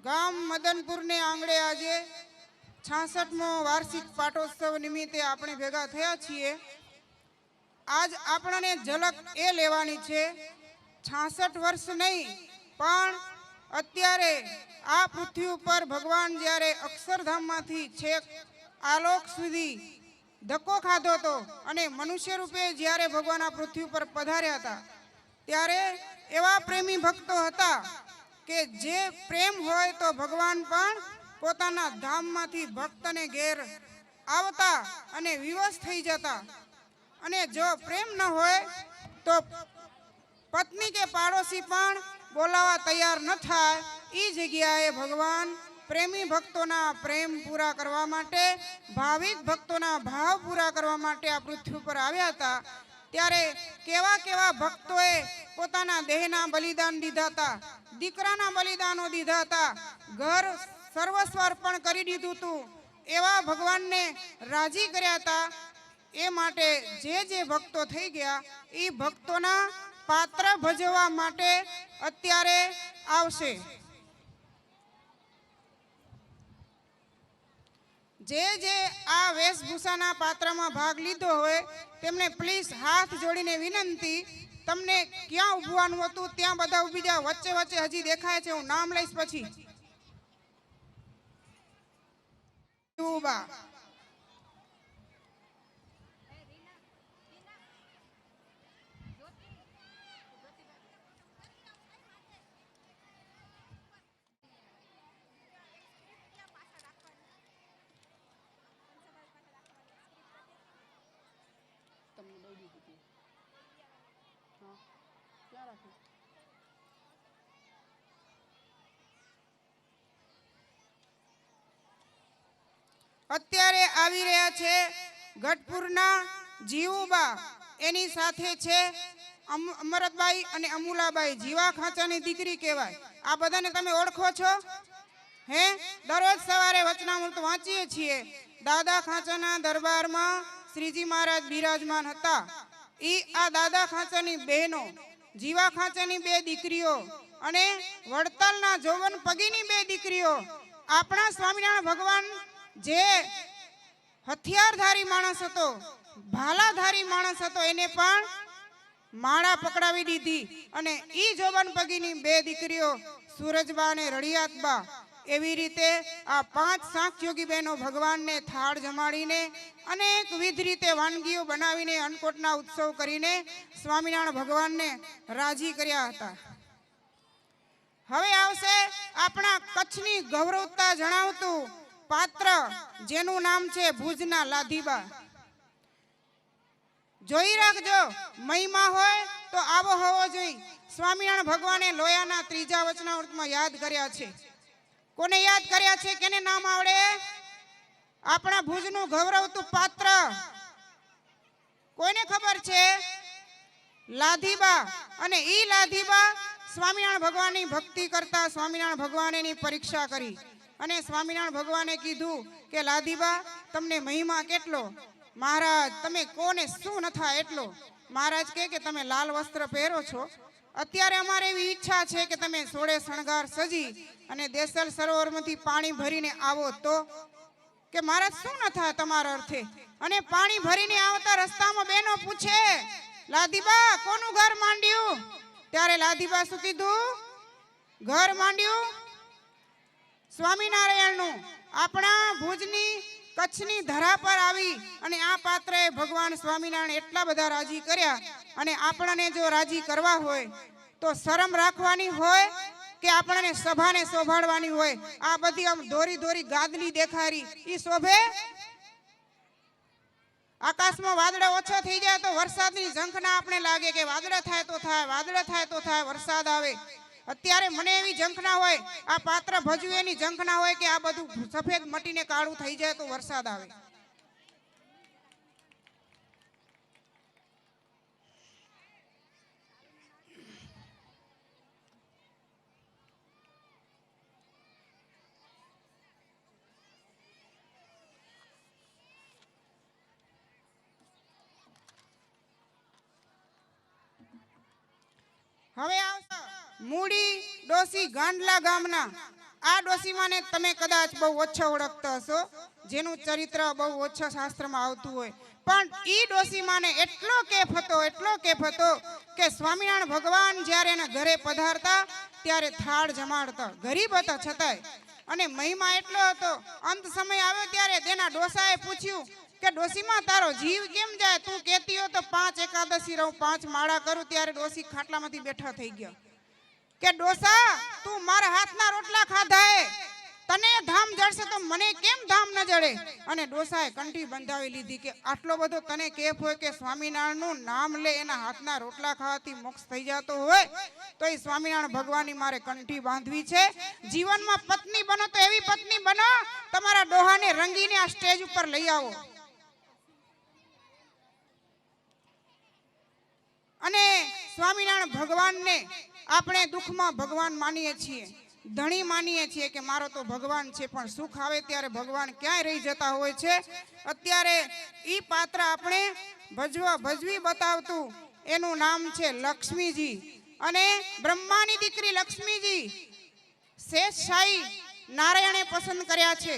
ગામ મદનપુરને આંગણે આજે 66મો વાર્ષિક પાટોત્સવ નિમિત્તે આપણે ભેગા થયા છીએ. આજ આપણને ઝલક એ લેવાની છે 66 વર્ષ નહીં પણ અત્યારે આ પૃથ્વી ઉપર ભગવાન જ્યારે અક્ષરધામમાંથી છેક આલોક સુધી ધક્કો ખાધો હતો અને મનુષ્ય રૂપે જ્યારે ભગવાન આ પૃથ્વી ઉપર પધાર્યા હતા ત્યારે એવા પ્રેમી ભક્તો હતા કે જે પ્રેમ હોય તો ભગવાન પણ પોતાના ધામમાંથી ભક્તને ઘેર આવતા અને વિવશ થઈ જતા, અને જો પ્રેમ ન હોય તો પત્ની કે પાડોશી પણ બોલાવા તૈયાર ન થાય. એ જગ્યાએ ભગવાન પ્રેમી ભક્તોના પ્રેમ પૂરા કરવા માટે, ભાવિક ભક્તોના ભાવ પૂરા કરવા માટે આ પૃથ્વી પર આવ્યા હતા. ત્યારે કેવા કેવા ભક્તોએ પોતાના દેહના બલિદાન દીધા હતા, દીકરાના બલિદાનો દીધા હતા, ઘર સર્વસ્વ અર્પણ કરી દીધું હતું. એવા ભગવાનને રાજી કર્યા હતા. એ માટે જે ભક્તો થઈ ગયા એ ભક્તોના પાત્ર ભજવવા માટે અત્યારે આવશે. જે આ વેશભૂષાના પાત્રમાં ભાગ લીધો હોય તેમને પ્લીઝ હાથ જોડીને વિનંતી, તમને ક્યાં ઊભવાનું હતું ત્યાં બધા ઊભી જાઓ. વચ્ચે વચ્ચે હજી દેખાય છે, હું નામ લઈશ પછી. અત્યારે આવી રહ્યા છે ગઢપુરના જીવુબા, એની સાથે છે અમરતબાઈ અને અમુલાબાઈ. જીવા ખાંચાની દીકરી કહેવાય. આ બધાને તમે ઓળખો છો? હે, દરરોજ સવારે વચનામૃત વાંચીએ છીએ. દાદા ખાંચાના દરબારમાં શ્રીજી મહારાજ બિરાજમાન હતા. આ દાદા ખાંચાની બહેનો, જીવા ખાંચાની 2 દીકરીઓ અને વડતાલના જોવન પગીની 2 દીકરીઓ. આપણા સ્વામિનારાયણ ભગવાન જે હથિયારધારી માણસ હતો, ભાલાધારી માણસ હતો, એને પણ માળા પકડાવી દીધી. અને ઈ જોબન પગીની 2 દીકરીઓ સુરજબા અને રળિયાતબા એવી રીતે આ 5 સાંખ્યોગી બહેનો ભગવાનને થાળ જમાડીને અનેકવિધ રીતે વાનગીઓ બનાવીને અન્નકૂટના ઉત્સવ કરીને સ્વામિનારાયણ ભગવાનને રાજી કર્યા હતા. હવે આવશે આપણા કચ્છની ગૌરવતા જણાવતું પાત્ર, જેનું નામ છે ભુજના લાધીબા. જોઈ રાખજો, મહિમા હોય તો આવો હોવો જોઈએ. સ્વામિનારાયણ ભગવાને લોયાના 3જા વચનામૃતમાં યાદ કર્યા છે. કોને યાદ કર્યા છે? કેને નામ આવડે? આપણા ભુજનું ગૌરવતું પાત્ર કોઈને ખબર છે? લાધીબા. અને ઈ લાધીબા સ્વામિનારાયણ ભગવાનની ભક્તિ કરતા સ્વામિનારાયણ ભગવાન એની પરીક્ષા કરી અને સ્વામિનારાયણ ભગવાને કીધું કે લાધીબા, તમને મહિમા કેટલો? મહારાજ, તમે કોને શું ન થાય એટલો. મહારાજ કહે કે તમે લાલ વસ્ત્ર પહેરો છો, અત્યારે અમારે એવી ઈચ્છા છે કે તમે સોળે શણગાર સજી અને દેસલ સરોવરમાંથી પાણી ભરીને આવો તો. કે મહારાજ શું ન થાય તમારા અર્થે? અને પાણી ભરીને આવતા રસ્તામાં બહેનો પૂછે, લાધીબા કોનું ઘર માંડ્યું? ત્યારે લાધીબા શું કીધું? ઘર માંડ્યું સ્વામિનારાયણનું. આપણા ભુજની કચ્છની ધરા પર આવી અને આ પાત્રએ ભગવાન સ્વામિનારાયણ એટલા બધા રાજી કર્યા. અને આપણને જો રાજી કરવા હોય તો શરમ રાખવાની હોય કે આપણને સભાને શોભાડવાની હોય? આ બધી આમ દોરી દોરી ગાદલી દેખાડી ઈ શોભે? આકાશમાં વાદળા ઓછા થઈ જાય તો વરસાદની ઝંખના આપણે લાગે કે વાદળા થાય તો થાય, વાદળા થાય તો થાય, વરસાદ આવે. અત્યારે મને એવી ઝંખના હોય, આ પાત્ર ભજવું એની ઝંખના હોય કે આ બધું સફેદ મટીને કાળું થઈ જાય તો વરસાદ આવે. હવે આવશે મૂડી ડોસી ગાંડલા ગામના. આ ડોસીમાને તમે કદાચ બહુ ઓછા ઓળખતા હશો, જેનું ચરિત્ર બહુ ઓછા શાસ્ત્રમાં આવતું હોય. પણ ઈ ડોસીમાને એટલો કેફ હતો કે સ્વામિનારાયણ ભગવાન જ્યારે એના ઘરે પધારતા ત્યારે થાળ જમાડતા. ગરીબ હતા છતાંય. અને મહિમા એટલો હતો, અંત સમય આવ્યો ત્યારે તેના ડોસાએ પૂછ્યું કે ડોસીમાં તારો જીવ કેમ જાય? તું કહેતી હો તો 5 એકાદશી રહું, 5 માળા કરું. ત્યારે ડોસી ખાટલામાંથી બેઠા થઈ ગયા કે ડોસા, તું મારા હાથના રોટલા ખાધા હે, તને ધામ જડશે તો મને કેમ ધામ ન જડે? અને ડોસાએ કંઠી બંધાવી લીધી કે આટલો બધો તને કેફ હોય કે સ્વામિનારાયણનું નામ લે, એના હાથના રોટલા ખાવાથી મોક્ષ થઈ જતો હોય તો એ સ્વામિનારાયણ ભગવાનની મારે કંઠી બાંધવી છે. જીવનમાં પત્ની બનો તો એવી પત્ની બનો, તમારા ડોહાને રંગીને આ સ્ટેજ ઉપર લઈ આવો. અને સ્વામિનારાયણ ભગવાનને આપણે દુઃખમાં ભગવાન માનીએ છીએ, ધણી માનીએ છીએ કે મારો તો ભગવાન છે, પણ સુખ આવે ત્યારે ભગવાન ક્યાંય રહી જતા હોય છે. અત્યારે ઈ પાત્ર આપણે ભજવી બતાવતું એનું નામ છે લક્ષ્મીજી. અને બ્રહ્માની દીકરી લક્ષ્મીજી શેષશાહી નારાયણે પસંદ કર્યા છે.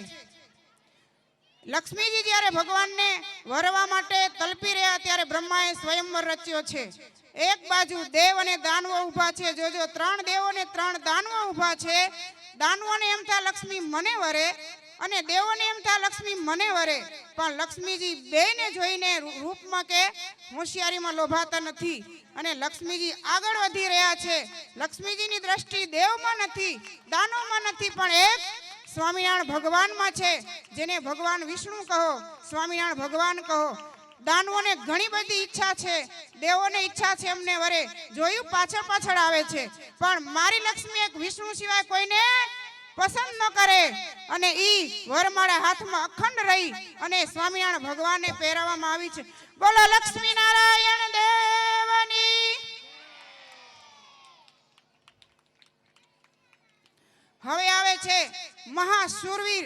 લક્ષ્મીજી જ્યારે ભગવાનને વરવા માટે તલપી રહ્યા ત્યારે બ્રહ્માએ સ્વયંવર રચ્યો છે. એક બાજુ દેવ અને દાનવો ઊભા છે. જોજો, 3 દેવો ને 3 દાનવો ઊભા છે. દાનવોને એમ થાય લક્ષ્મી મને વરે અને દેવોને એમ થાય લક્ષ્મી મને વરે. પણ લક્ષ્મીજી બેને જોઈને રૂપમાં કે હોશિયારીમાં લોભાતા નથી અને લક્ષ્મીજી આગળ વધી રહ્યા છે. લક્ષ્મીજીની દ્રષ્ટિ દેવમાં નથી, દાનવમાં નથી, પણ એક સ્વામિનારાયણ ભગવાનમાં છે. જેને ભગવાન વિષ્ણુ કહો, સ્વામિનારાયણ ભગવાન કહો. દાનવોને ઘણી બધી ઈચ્છા છે, દેવોને ઈચ્છા છે એમને વરે, જોયું પાછળ પાછળ આવે છે. પણ મારી લક્ષ્મી એક વિષ્ણુ સિવાય કોઈને પસંદ ન કરે. અને ઈ વરમાળા હાથમાં અખંડ રહી અને સ્વામિનારાયણ ભગવાનને પહેરાવવામાં આવી છે. બોલો લક્ષ્મી નારાયણ દેવની. હવે આવે છે મહાશૂરવીર,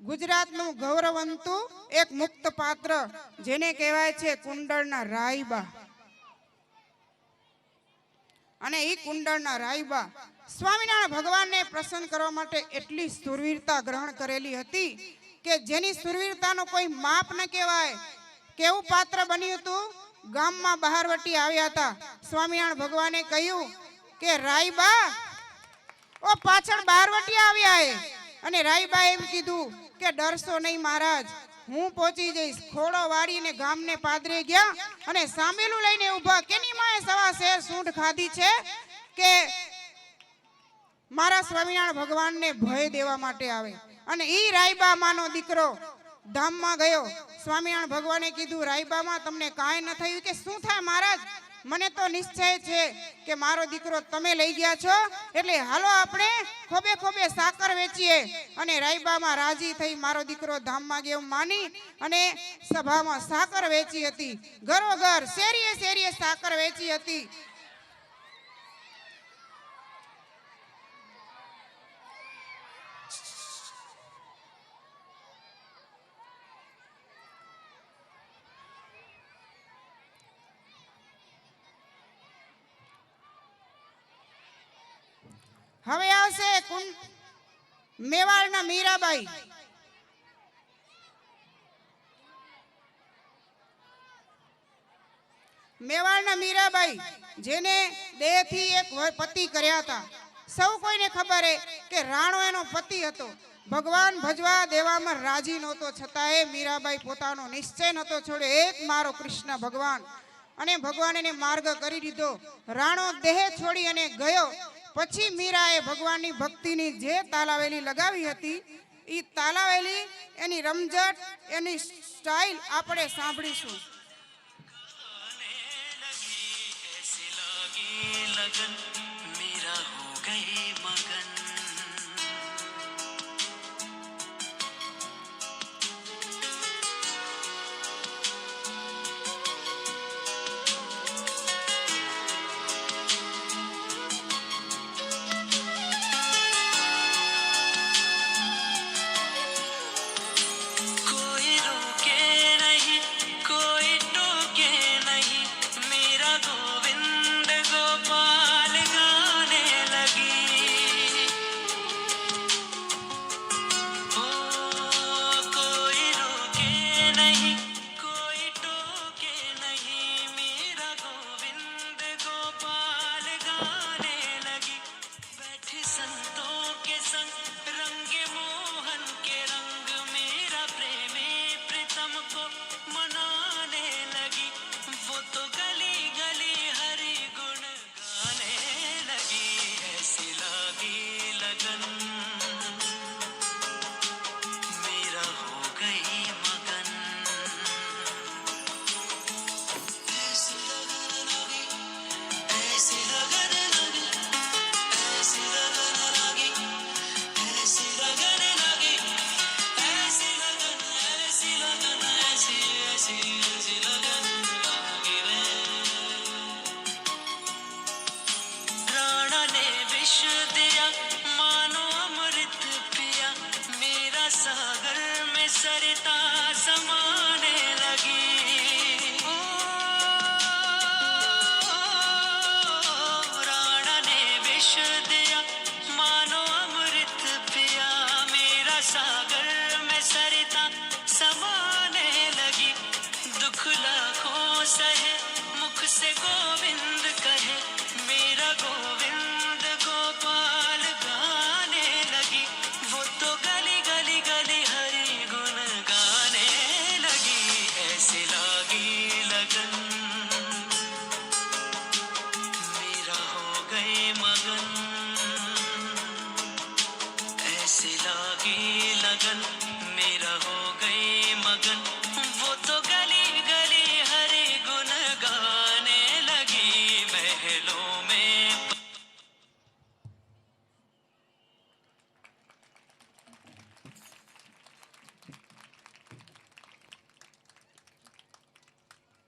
ગુજરાતનું ગૌરવવંતું એક મુક્ત પાત્ર, જેને કહેવાય છે કુંડળના રાયબા. અને ઈ કુંડળના રાયબા સ્વામિનારાયણ ભગવાનને પ્રસન્ન કરવા માટે એટલી શૂરવીરતા ગ્રહણ કરેલી હતી કે જેની શૂરવીરતાનો કોઈ માપ ન કહેવાય. કેવું પાત્ર બન્યું હતું? ગામમાં બહારવટી આવ્યા હતા. સ્વામિનારાયણ ભગવાને કહ્યું કે રાયબા, ઓ પાછળ બારવટિયા આવ્યા એ અને રાઈબાએ એમ કીધું કે ડરશો નહીં મહારાજ, હું પહોંચી જઈશ. ખોડો વાળીને ગામને પાદરે ગયા અને સામેલું લઈને ઊભા. કેની માએ સવા શેર સૂંઢ ખાધી છે કે મારા સ્વામિનારાયણ ભગવાનને ભય દેવા માટે આવે. અને ઈ રાઈબા માનો દીકરો ધામમાં ગયો. સ્વામિનારાયણ ભગવાને કીધું, રાઈબામાં તમને કાંઈ ન થયું? કે શું થાય મહારાજ, મને તો નિશ્ચય છે કે મારો દીકરો તમે લઈ ગયા છો, એટલે હાલો આપણે ખોબે ખોબે સાકર વેચીએ. અને રાઈબામાં રાજી થઈ મારો દીકરો ધામમાં ગયો માની અને સભામાં સાકર વેચી હતી. ઘરોઘર શેરીએ શેરીએ સાકર વેચી હતી. હવે આવશે મેવાડના મીરાબાઈ. મેવાડના મીરાબાઈ જેને દેહથી એક પતિ કર્યા હતા. સૌ કોઈને ખબર હે કે રાણો એનો પતિ હતો. ભગવાન ભજવા દેવામાં રાજી નહોતો, છતાંય મીરાબાઈ પોતાનો નિશ્ચય નહોતો છોડ્યો. એક મારો કૃષ્ણ ભગવાન. અને ભગવાન એને માર્ગ કરી દીધો. રાણો દેહ છોડી અને ગયો. પછી મીરાએ ભગવાનની ભક્તિની જે તાલાવેલી લગાવી હતી, એ તાલાવેલી, એની રમઝટ, એની સ્ટાઇલ આપણે સાંભળીશું.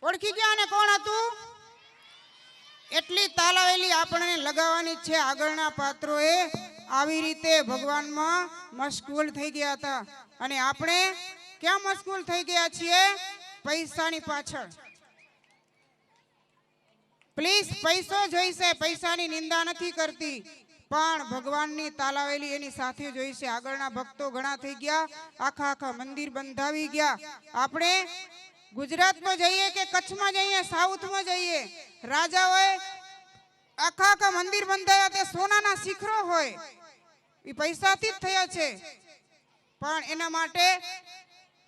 ઓળખી ગયા ને કોણ હતું? એટલી તાલાવેલી આપણને લગાવવાની છે. આગળના પાત્રોએ આવી રીતે ભગવાનમાં મશગુલ થઈ ગયા હતા અને આપણે ક્યાં મશગુલ થઈ ગયા છીએ? પૈસાની પાછળ. પ્લીઝ, પૈસો જોઈશે, પૈસાની નિંદા નથી કરતી, પણ ભગવાનની તાલાવેલી એની સાથે જોઈશે. આગળના ભક્તો ઘણા થઈ ગયા, આખા મંદિર બંધાવી ગયા. આપણે ગુજરાતમાં જઈએ કે કચ્છમાં જઈએ, સાઉથમાં જઈએ, રાજાઓએ આખા મંદિર બંધાયા, તે સોનાના શિખરો હોય, એ પૈસાથી જ થયા છે, પણ એના માટે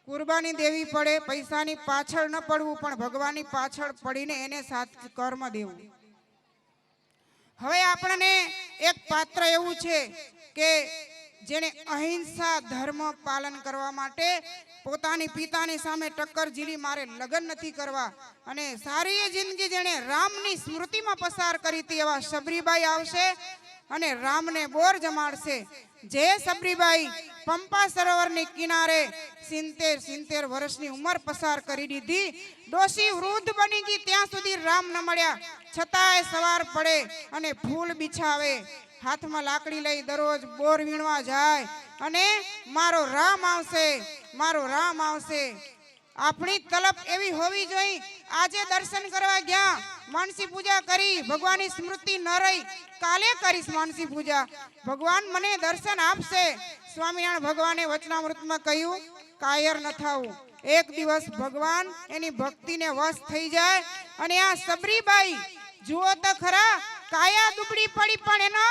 કુરબાની દેવી પડે. પૈસાની પાછળ ન પડવું, પણ ભગવાનની પાછળ પડીને એને સાથ કર્મ દેવું. હવે આપણને એક પાત્ર એવું છે કે જેને અહિંસા ધર્મ પાલન કરવા માટે પોતાની પિતાની સામે ટક્કર ઝીલી મારે લગ્ન નથી કરવા અને સારી જિંદગી જેણે રામની સ્મૃતિમાં પસાર કરી હતી એવા સબરીબાઈ આવશે અને રામને બોર જમાડશે. જે સબરીબાઈ પંપા સરોવરની કિનારે 70 વર્ષની ઉંમર પસાર કરી દીધી, ડોશી વૃદ્ધ બની ગઈ, ત્યાં સુધી રામ ન મળ્યા, છતાંય સવાર પડે અને ફૂલ બિછાવે, હાથમાં લાકડી લઈ દરરોજ બોર વીણવા જાય અને મારો રામ આવશે, મારો રામ આવશે. આપણી તલપ એવી હોવી જોઈએ. આજે દર્શન કરવા ગયા, માનસી પૂજા કરી, ભગવાનની સ્મૃતિ ન રહી, કાલે કરીશ માનસી પૂજા, ભગવાન મને દર્શન આપશે. સ્વામિનારાયણ ભગવાને વચનામૃતમાં કહ્યું, કાયર ન થવું. એક દિવસ ભગવાન એની ભક્તિને વશ થઈ જાય અને આ સબરીબાઈ જુઓ તો ખરા, કાયા દુબળી પડી પણ એનો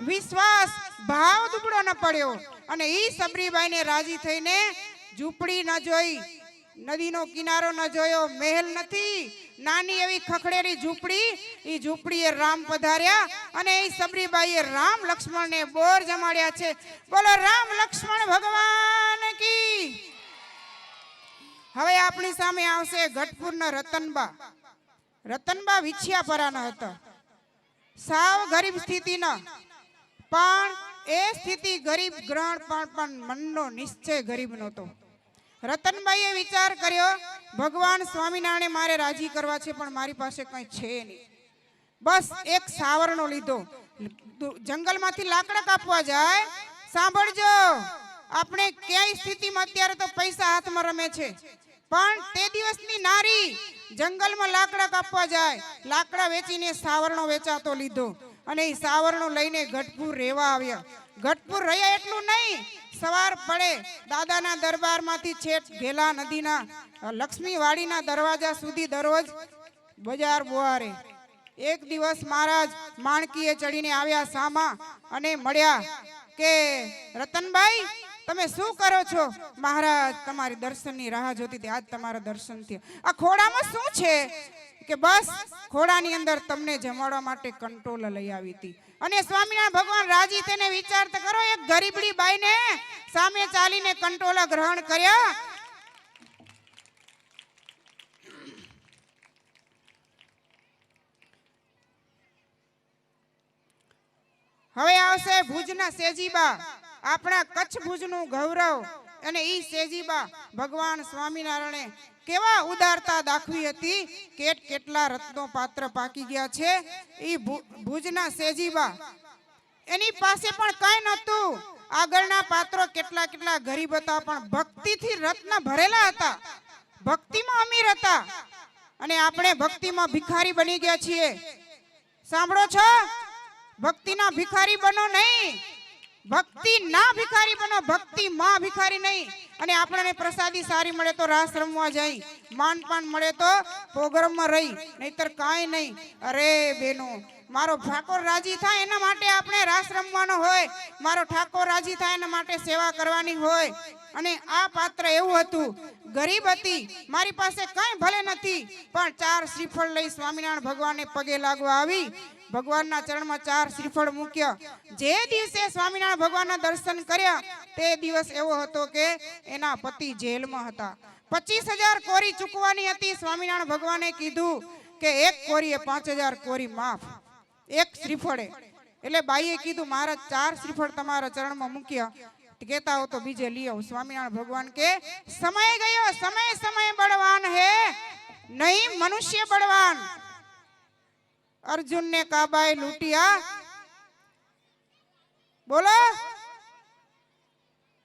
વિશ્વાસ ભાવ દુબળો ન પડ્યો અને ઈ સબરીબાઈને રાજી થઈને ઝૂંપડી ન જોઈ, નદીનો કિનારો ન જોયો, મહેલ નથી, નાની એવી ખખડેલી ઝૂંપડી, ઈ ઝૂંપડીએ રામ પધાર્યા અને ઈ સબરીબાઈએ રામ લક્ષ્મણને બોર જમાડ્યા છે. બોલો રામ લક્ષ્મણ ભગવાન કી. હવે આપણી સામે આવશે ગઢપુરના રતનબા. રતનબા વિછિયાપરાના હતા, સાવ ગરીબ સ્થિતિના, પણ એ સ્થિતિ ગરીબ ગ્રહણ પણ મનનો નિશ્ચય ગરીબ નહોતો. રતનબાઈએ વિચાર કર્યો, ભગવાન સ્વામિનારાયણે મારે રાજી કરવા છે પણ મારી પાસે કંઈ છે નહીં. બસ એક સાવરણો લીધો, જંગલમાંથી લાકડા કાપવા જાય. સાંભળજો, આપણે ક્યાંય સ્થિતિમાં અત્યારે તો પૈસા હાથમાં રમે છે, પણ તે દિવસની નારી જંગલમાં લાકડા કાપવા જાય, લાકડા વેચીને સાવરણો વેચાતો લીધો અને એ સાવરણો લઈને ગઢપુર રહેવા આવ્યા. ગઢપુર રહ્યા એટલું નહીં, સવાર પડે દાદાના દરબારમાંથી છેક ઘેલા નદીના લક્ષ્મીવાડીના દરવાજા સુધી દરરોજ બજાર બોહારે. એક દિવસ મહારાજ માણકીએ ચડીને આવ્યા સામા અને મળ્યા કે રતનબાઈ તમે શું કરો છો? મહારાજ તમારી દર્શનની રાહ જોતી હતી, આજ તમારા દર્શન થયા. આ ખોડામાં શું છે? કે બસ ખોડાની અંદર તમને જમાડવા માટે કંટોલ લઈ આવી હતી. અને સ્વામિનારાયણ ભગવાન રાજી થઈને વિચાર તો કરો, એક ગરીબડી બાઈને સામે ચાલીને કંટોલા ગ્રહણ કર્યા. હવે આવશે ભુજના સેજીબા, આપણા કચ્છ ભુજનું ગૌરવ. અને ઈ સેજીબા ભગવાન સ્વામિનારાયણે કેવા ઉદારતા દાખવી હતી, કેટલા રત્નો પાત્ર પાકી ગયા છે. ઈ ભુજના સેજીબા, એની પાસે પણ કઈ નહોતું. આગળના પાત્રો કેટલા ગરીબ હતા, પણ ભક્તિથી રત્ન ભરેલા હતા, ભક્તિમાં અમીર હતા. અને આપણે ભક્તિમાં ભિખારી બની ગયા છીએ. સાંભળો છો? ભક્તિના ભિખારી બનો નહીં, ભક્તિ ના ભિખારી બનો, ભક્તિ માં ભિખારી નહીં. અને આપણને પ્રસાદી સારી મળે તો રાસ રમવા જાય, માનપાન મળે તો પ્રોગ્રામમાં રહી, નહીતર કાંઈ નહીં. અરે બેનો, મારો ઠાકોર રાજી થાય એના માટે આપણે રાસ રમવાનો હોય, મારો ઠાકોર રાજી થાય એના માટે સેવા કરવાની હોય. અને આ પાત્ર એવું હતું, ગરીબ હતી, મારી પાસે કંઈ ભલે નથી, પણ 4 શ્રીફળ લઈ સ્વામિનારાયણ ભગવાનને પગે લાગવા આવી. ભગવાનના ચરણમાં 4 શ્રીફળ મૂક્યા. જે દિવસે સ્વામિનારાયણ ભગવાનના દર્શન કર્યા તે દિવસ એવો હતો કે એના પતિ જેલમાં હતા. 25,000 કોરી ચૂકવાની હતી. સ્વામિનારાયણ ભગવાને કીધું કે એક કોરીએ 5,000 કોરી માફ, એક શ્રીફળે. એટલે બાઈએ કીધું મહારાજ 4 શ્રીફળ તમારા ચરણમાં મૂક્યા, કહેતા હો તો બીજે લઈ આવો. સ્વામિનારાયણ ભગવાન કે સમય ગયો, સમય બળવાન હે નહીં મનુષ્ય બળવાન. અર્જુન ને કાબાએ લૂંટ્યા, બોલો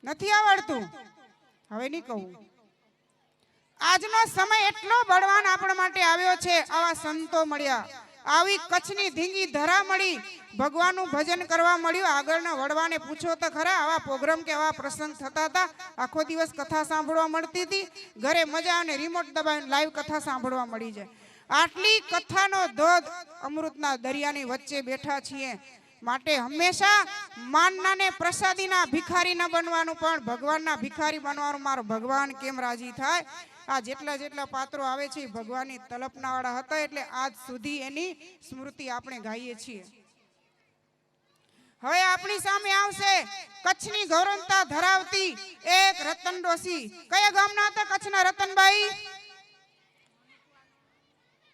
નથી આવડતું, હવે નહીં કહું. આજનો સમય એટલો બળવાન આપણા માટે આવ્યો છે. આવા સંતો મળ્યા, આવી કચ્છની ધીંગી ધરા મળી, ભગવાનનું ભજન કરવા મળ્યું. આગળના વડવાને પૂછો તો ખરા, આવા પ્રોગ્રામ કે આવા પ્રસંગ થતા હતા? આખો દિવસ કથા સાંભળવા મળતી હતી, ઘરે મજા અને રિમોટ દબાવીને લાઈવ કથા સાંભળવા મળી જાય. આટલી કથાનો ધોધ, અમૃતના દરિયાની વચ્ચે બેઠા છીએ. માટે હંમેશા માનના ને પ્રસાદીના ભિખારી ન બનવાનું, પણ ભગવાનના ભિખારી બનવાનું. મારો ભગવાન કેમ રાજી થાય. આ જેટલા પાત્રો આવે છે એ ભગવાનની તલપના વાળા હતા, એટલે આજ સુધી એની સ્મૃતિ આપણે ગાઈએ છીએ. હવે આપણી સામે આવશે કચ્છની ગૌરવતા ધરાવતી એક રતન ડોસી. કયા ગામના હતા કચ્છના રતનભાઈ?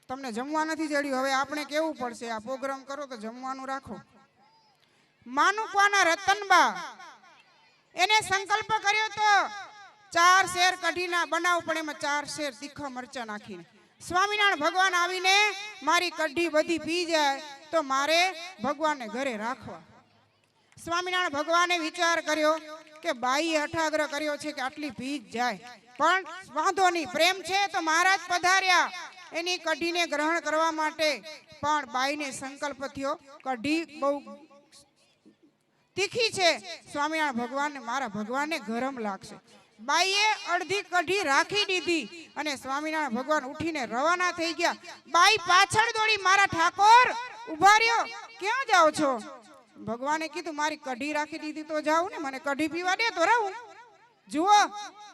તમને જમવા નથી જડ્યું, હવે આપણે કેવું પડશે. આ પ્રોગ્રામ કરો તો જમવાનું રાખો. માનુકવાના રતનબા એને સંકલ્પ કર્યો તો 4 શેર કઢીના બનાવ, પણ એમાં 4 શેર તીખા મરચા નાખીને. સ્વામિનારાયણ ભગવાન આવીને મારી કઢી બધી પી જાય તો મારે ભગવાનને ઘરે રાખવા. સ્વામિનારાયણ ભગવાને વિચાર કર્યો કે બાઈએ હઠાગ્રહ કર્યો છે કે આટલી પી જ જાય, પણ વાંધો નહીં, પ્રેમ છે તો મહારાજ પધાર્યા એની કઢીને ગ્રહણ કરવા માટે. પણ બાઈને સંકલ્પ થયો કઢી બહુ તીખી છે, સ્વામિનારાયણ ભગવાનને, મારા ભગવાનને ગરમ લાગશે. બાઈએ અડધી કઢી રાખી દીધી અને સ્વામિનારાયણ ભગવાન ઉઠીને રવાના થઈ ગયા. બાઈ પાછળ દોડી, મારા ઠાકોર ઉભા રહ્યો, ક્યાં જાઓ છો? ભગવાને કીધું મારી કઢી રાખી દીધી તો જાઉં ને, મને કઢી પીવા દે તો રહું. જુઓ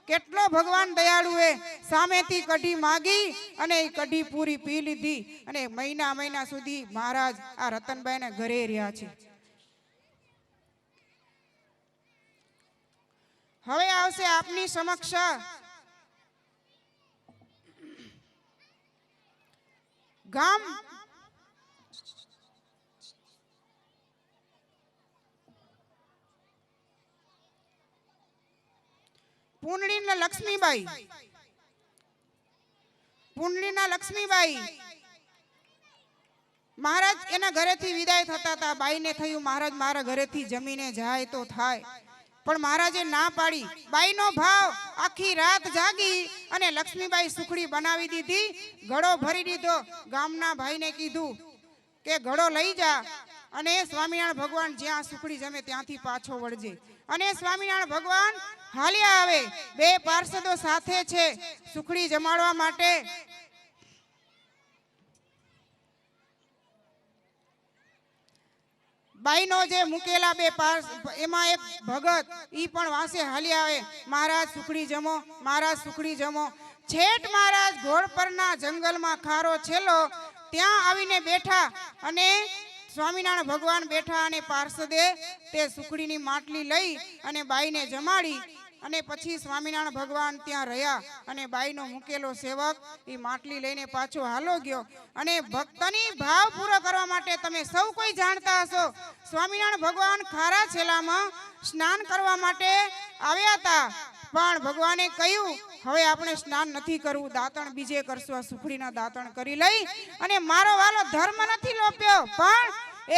કેટલો ભગવાન દયાળુ. સામેથી કઢી માગી અને એ કઢી પૂરી પી લીધી અને મહિના સુધી મહારાજ આ રતનબાઈને ઘરે રહ્યા છે. હવે આવશે આપની સમક્ષ ગામ પુંડલીના લક્ષ્મીબાઈ. પુંડલીના લક્ષ્મીબાઈ મહારાજ એના ઘરેથી વિદાય થતા હતા. બાઈને થયું મહારાજ મારા ઘરેથી જમીને જાય તો થાય, પણ મહારાજે ના પાડી. બાઈનો ભાવ, આખી રાત જાગી અને લક્ષ્મીબાઈ સુખડી બનાવી દીધી, ઘડો ભરી દીધો. ગામના ભાઈને કીધું કે ઘડો લઈ જા અને સ્વામિનારાયણ ભગવાન જ્યાં સુખડી જમે ત્યાંથી પાછો વળજે. અને સ્વામિનારાયણ ભગવાન હાલ્યા આવે. 2 પાર્ષદો સાથે છે સુખડી જમાડવા માટે. બાઈનો જે મૂકેલા 2 એમાં એક ભગત ઈ પણ વાંસે હાલી આવે, મહારાજ સુખડી જમો, મહારાજ સુખડી જમો. છેટ મહારાજ ઘોડ પરના જંગલમાં ખારો છેલ્લો ત્યાં આવીને બેઠા અને સ્વામિનારાયણ ભગવાન બેઠા અને પાર્ષદે તે સુખડીની માટલી લઈ અને બાઈને જમાડી અને પછી સ્વામિનારાયણ ભગવાન ત્યાં રહ્યા અને બાઈનો મૂકેલો સેવક એ માટલી લઈને પાછો હાલો ગયો. અને ભક્તની ભાવ પૂરો કરવા માટે તમે સૌ કોઈ જાણતા હશો, સ્વામિનારાયણ ભગવાન ખારા છેલામાં સ્નાન કરવા માટે આવ્યા હતા, પણ ભગવાને કહ્યું હવે આપણે સ્નાન નથી કરવું, દાંતણ બીજે કરશું. આ સુખડીના દાંતણ કરી લઈ અને મારો વાલો ધર્મ નથી લોપ્યો, પણ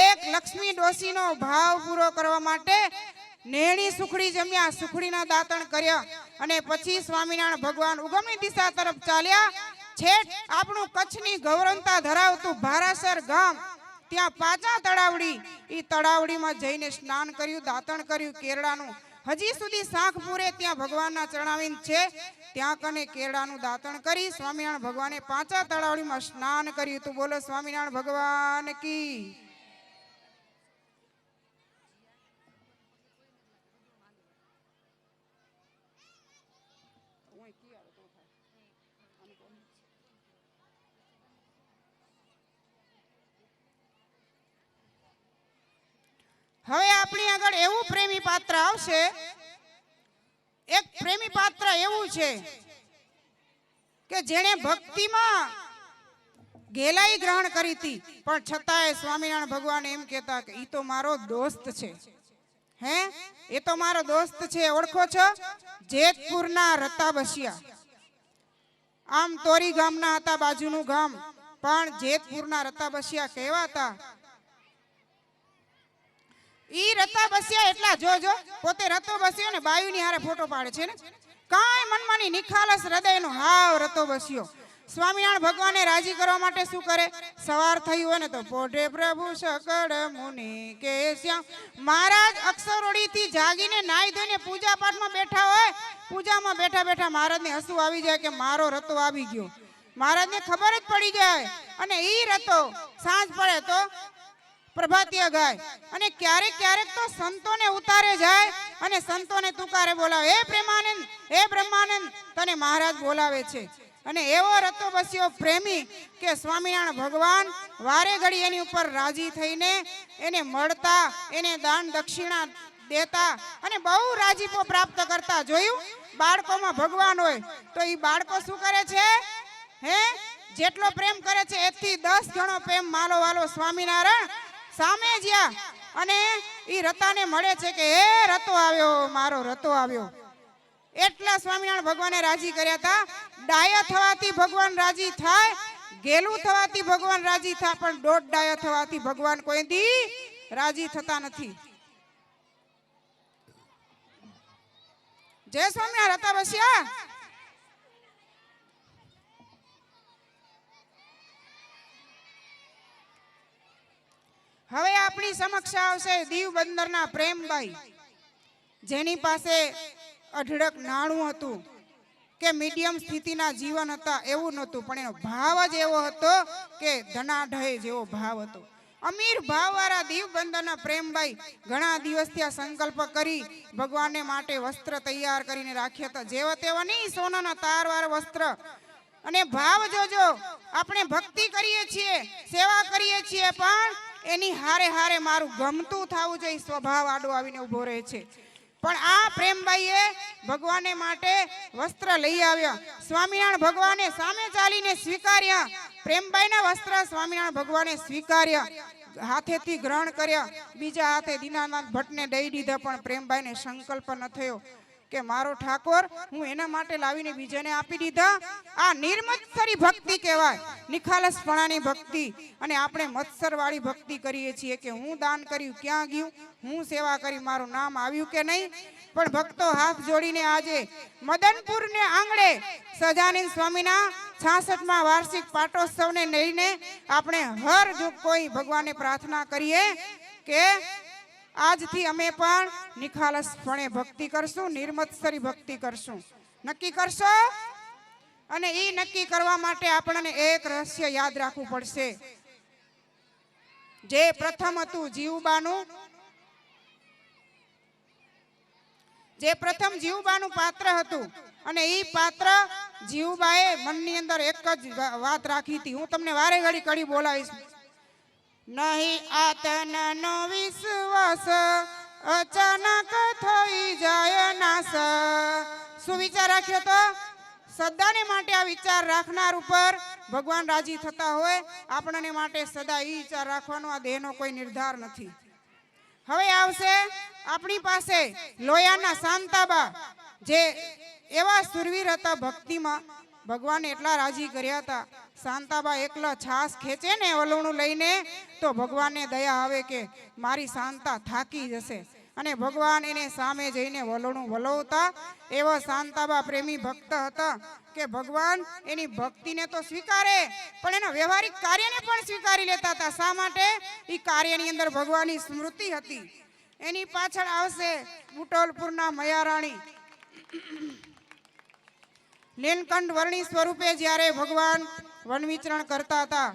એક લક્ષ્મી ડોસીનો ભાવ પૂરો કરવા માટે નેણી સુખડી જમ્યા, સુખડીના દાંતણ કર્યા અને પછી સ્વામિનારાયણ ભગવાન ઉગમની દિશા તરફ ચાલ્યા. છેટ આપણું કચ્છની ગૌરવતા ધરાવતું ભારાસર ગામ, ત્યાં પાચા તળાવડી, એ તળાવડીમાં જઈને સ્નાન કર્યું, દાંતણ કર્યું કેરડાનું. હજી સુધી શાંખપુરે ત્યાં ભગવાનના ચરણાવીન છે, ત્યાં કને કેરડાનું દાંતણ કરી સ્વામિનારાયણ ભગવાને પાચા તળાવડીમાં સ્નાન કર્યું. તો બોલો સ્વામિનારાયણ ભગવાન કી. હવે આપણી આગળ એવું પ્રેમી પાત્ર આવશે. એક પ્રેમી પાત્ર એવું છે કે જેણે ભક્તિમાં ગેલાઈ ગ્રહણ કરી હતી, પણ છતાંય સ્વામિનારાયણ ભગવાન એમ કહેતા કે ઈ તો મારો દોસ્ત છે. હે, એ તો મારો દોસ્ત છે. ઓળખો છો? જેતપુરના રતાબસિયા. આમ તોરી ગામના હતા, બાજુનું ગામ, પણ જેતપુરના રતાબસિયા કહેવાતા. ઈ રતા બસ્યા એટલા જોજો, પોતે રતો બસ્યો ને બાયુની હારે ફોટો પાડે છે ને, કાંઈ મનમાંની નિખાલસ હૃદયનો હાવ રતો બસ્યો. સ્વામિનારાયણ ભગવાનને રાજી કરવા માટે શું કરે? સવાર થયું હોય ને તો પોઢે પ્રભુ સકળ મુનિ કે શ્યામ. મહારાજ અક્ષરોડીથી જાગીને નાઈ ધોઈને પૂજા પાઠમાં બેઠા હોય, પૂજામાં બેઠા બેઠા મહારાજને હસવું આવી જાય કે મારો રતો આવી ગયો. મહારાજને ખબર જ પડી જાય અને ઈ રતો સાંજ પડે તો પ્રભાતિય ગાય અને ક્યારેક ક્યારેક તો સંતોને ઉતારે જાય અને સંતોને તુકારે બોલાવે, હે બ્રહ્માનંદ તને મહારાજ બોલાવે છે. અને એવો રતો બસ્યો પ્રેમી કે સ્વામિનારાયણ ભગવાન વારે ઘડી એની ઉપર રાજી થઈને એને મળતા, એને દાન દક્ષિણા દેતા અને બહુ રાજીપો પ્રાપ્ત કરતા. જોયું, બાળકોમાં ભગવાન હોય તો એ બાળકો શું કરે છે? જેટલો પ્રેમ કરે છે એથી 10 ગણો પ્રેમ માલો વાલો સ્વામિનારાયણ સામે જ્યાં અને એ રતાને મળે છે કે હે રતો આવ્યો, મારો રતો આવ્યો. એટલા સ્વામિનારાયણ ભગવાને રાજી કર્યા હતા. ડાયા થવાથી ભગવાન રાજી થાય, ગેલું થવાથી ભગવાન રાજી થાય, પણ દોઢ ડાયા થવાથી ભગવાન કોઈ દી રાજી થતા નથી. જય સ્વામિનારાયણ. રતા બસ્યા હવે આપણી સમક્ષ આવશે દીવ બંદરના પ્રેમભાઈ, જેની પાસે અઢળક નાણું હતું કે મીડિયમ સ્થિતિના જીવન હતા એવું નહોતું, પણ એનો ભાવ જ એવો હતો કે ધનાઢય જેવો ભાવ હતો. અમીર ભાવવાળા દીવ બંદરના પ્રેમભાઈ ઘણા દિવસથી આ સંકલ્પ કરી ભગવાનને માટે વસ્ત્ર તૈયાર કરીને રાખ્યા હતા. જેવા તેવા નહીં, સોનાના તારવાળા વસ્ત્ર. અને ભાવ જોજો, આપણે ભક્તિ કરીએ છીએ, સેવા કરીએ છીએ, પણ એની હારે હારે મારું ગમતું થવું જોઈએ, સ્વભાવ આડો આવીને ઉભો રહે છે. પણ આ પ્રેમભાઈએ ભગવાનને માટે વસ્ત્ર લઈ આવ્યા. સ્વામિનારાયણ ભગવાને સામે ચાલીને સ્વીકાર્યા. પ્રેમભાઈના વસ્ત્ર સ્વામિનારાયણ ભગવાને સ્વીકાર્યા, હાથેથી ગ્રહણ કર્યા, બીજા હાથે દીનાનાથ ભટ્ટને દઈ દીધા. પણ પ્રેમભાઈને સંકલ્પ ન થયો કે મારો ઠાકોર હું એના માટે લાવીને બીજાને આપી દીધા. આ નિર્મત્સરી ભક્તિ કહેવાય, નિખાલસપણાની ભક્તિ. અને આપણે મત્સરવાળી ભક્તિ કરીએ છીએ કે હું દાન કર્યું ક્યાં ગયું, હું સેવા કરી મારું નામ આવ્યું કે નહીં. પણ ભક્તો હાથ જોડીને આજે મદનપુરને આંગણે સહજાનંદ સ્વામીના 66મા વાર્ષિક પાટોત્સવને લઈને આપણે હર જો કોઈ ભગવાનને પ્રાર્થના કરીએ કે આજથી અમે પણ નિખાલસપણે ભક્તિ કરશું, નિર્મત્સરી ભક્તિ કરશું. નક્કી કરશો? અને એ નક્કી કરવા માટે આપણને એક રહસ્ય યાદ રાખવું પડશે. જે પ્રથમ હતું જીવબાનું, જે પ્રથમ જીવબાનું પાત્ર હતું, અને એ પાત્ર જીવબાએ મનની અંદર એક જ વાત રાખી હતી. હું તમને વારે ઘડી કડી બોલાવીશ. નહીં આતનનો વિશ્વાસ, અચાનક થઈ જાય નાશ. શું વિચાર રાખ્યો તો? સદાને માટે આ વિચાર રાખનાર ઉપર ભગવાન રાજી થતા હોય. આપણને માટે સદા એ વિચાર રાખવાનો આ દેહનો કોઈ નિર્ધાર નથી. હવે આવશે આપણી પાસે લોયાના શાંતાબા, જે એવા સુરવીર હતા ભક્તિમાં, ભગવાને એટલા રાજી કર્યા હતા. શાંતાબા એકલા છાસ ખેંચે ને વલોણું લઈને તો ભગવાનને દયા આવે કે મારી શાંતા થાકી જશે, અને ભગવાન એને સામે જઈને વલોણું વલોવતા. એવા શાંતાબા પ્રેમી ભક્ત હતા કે ભગવાન એની ભક્તિને તો સ્વીકારે, પણ એના વ્યવહારિક કાર્યને પણ સ્વીકારી લેતા હતા. શા માટે? એ કાર્યની અંદર ભગવાનની સ્મૃતિ હતી. એની પાછળ આવશે બુટોલપુરના મયારાણી. નીલકંઠ વર્ણી સ્વરૂપે જ્યારે ભગવાન વન વિચરણ કરતા હતા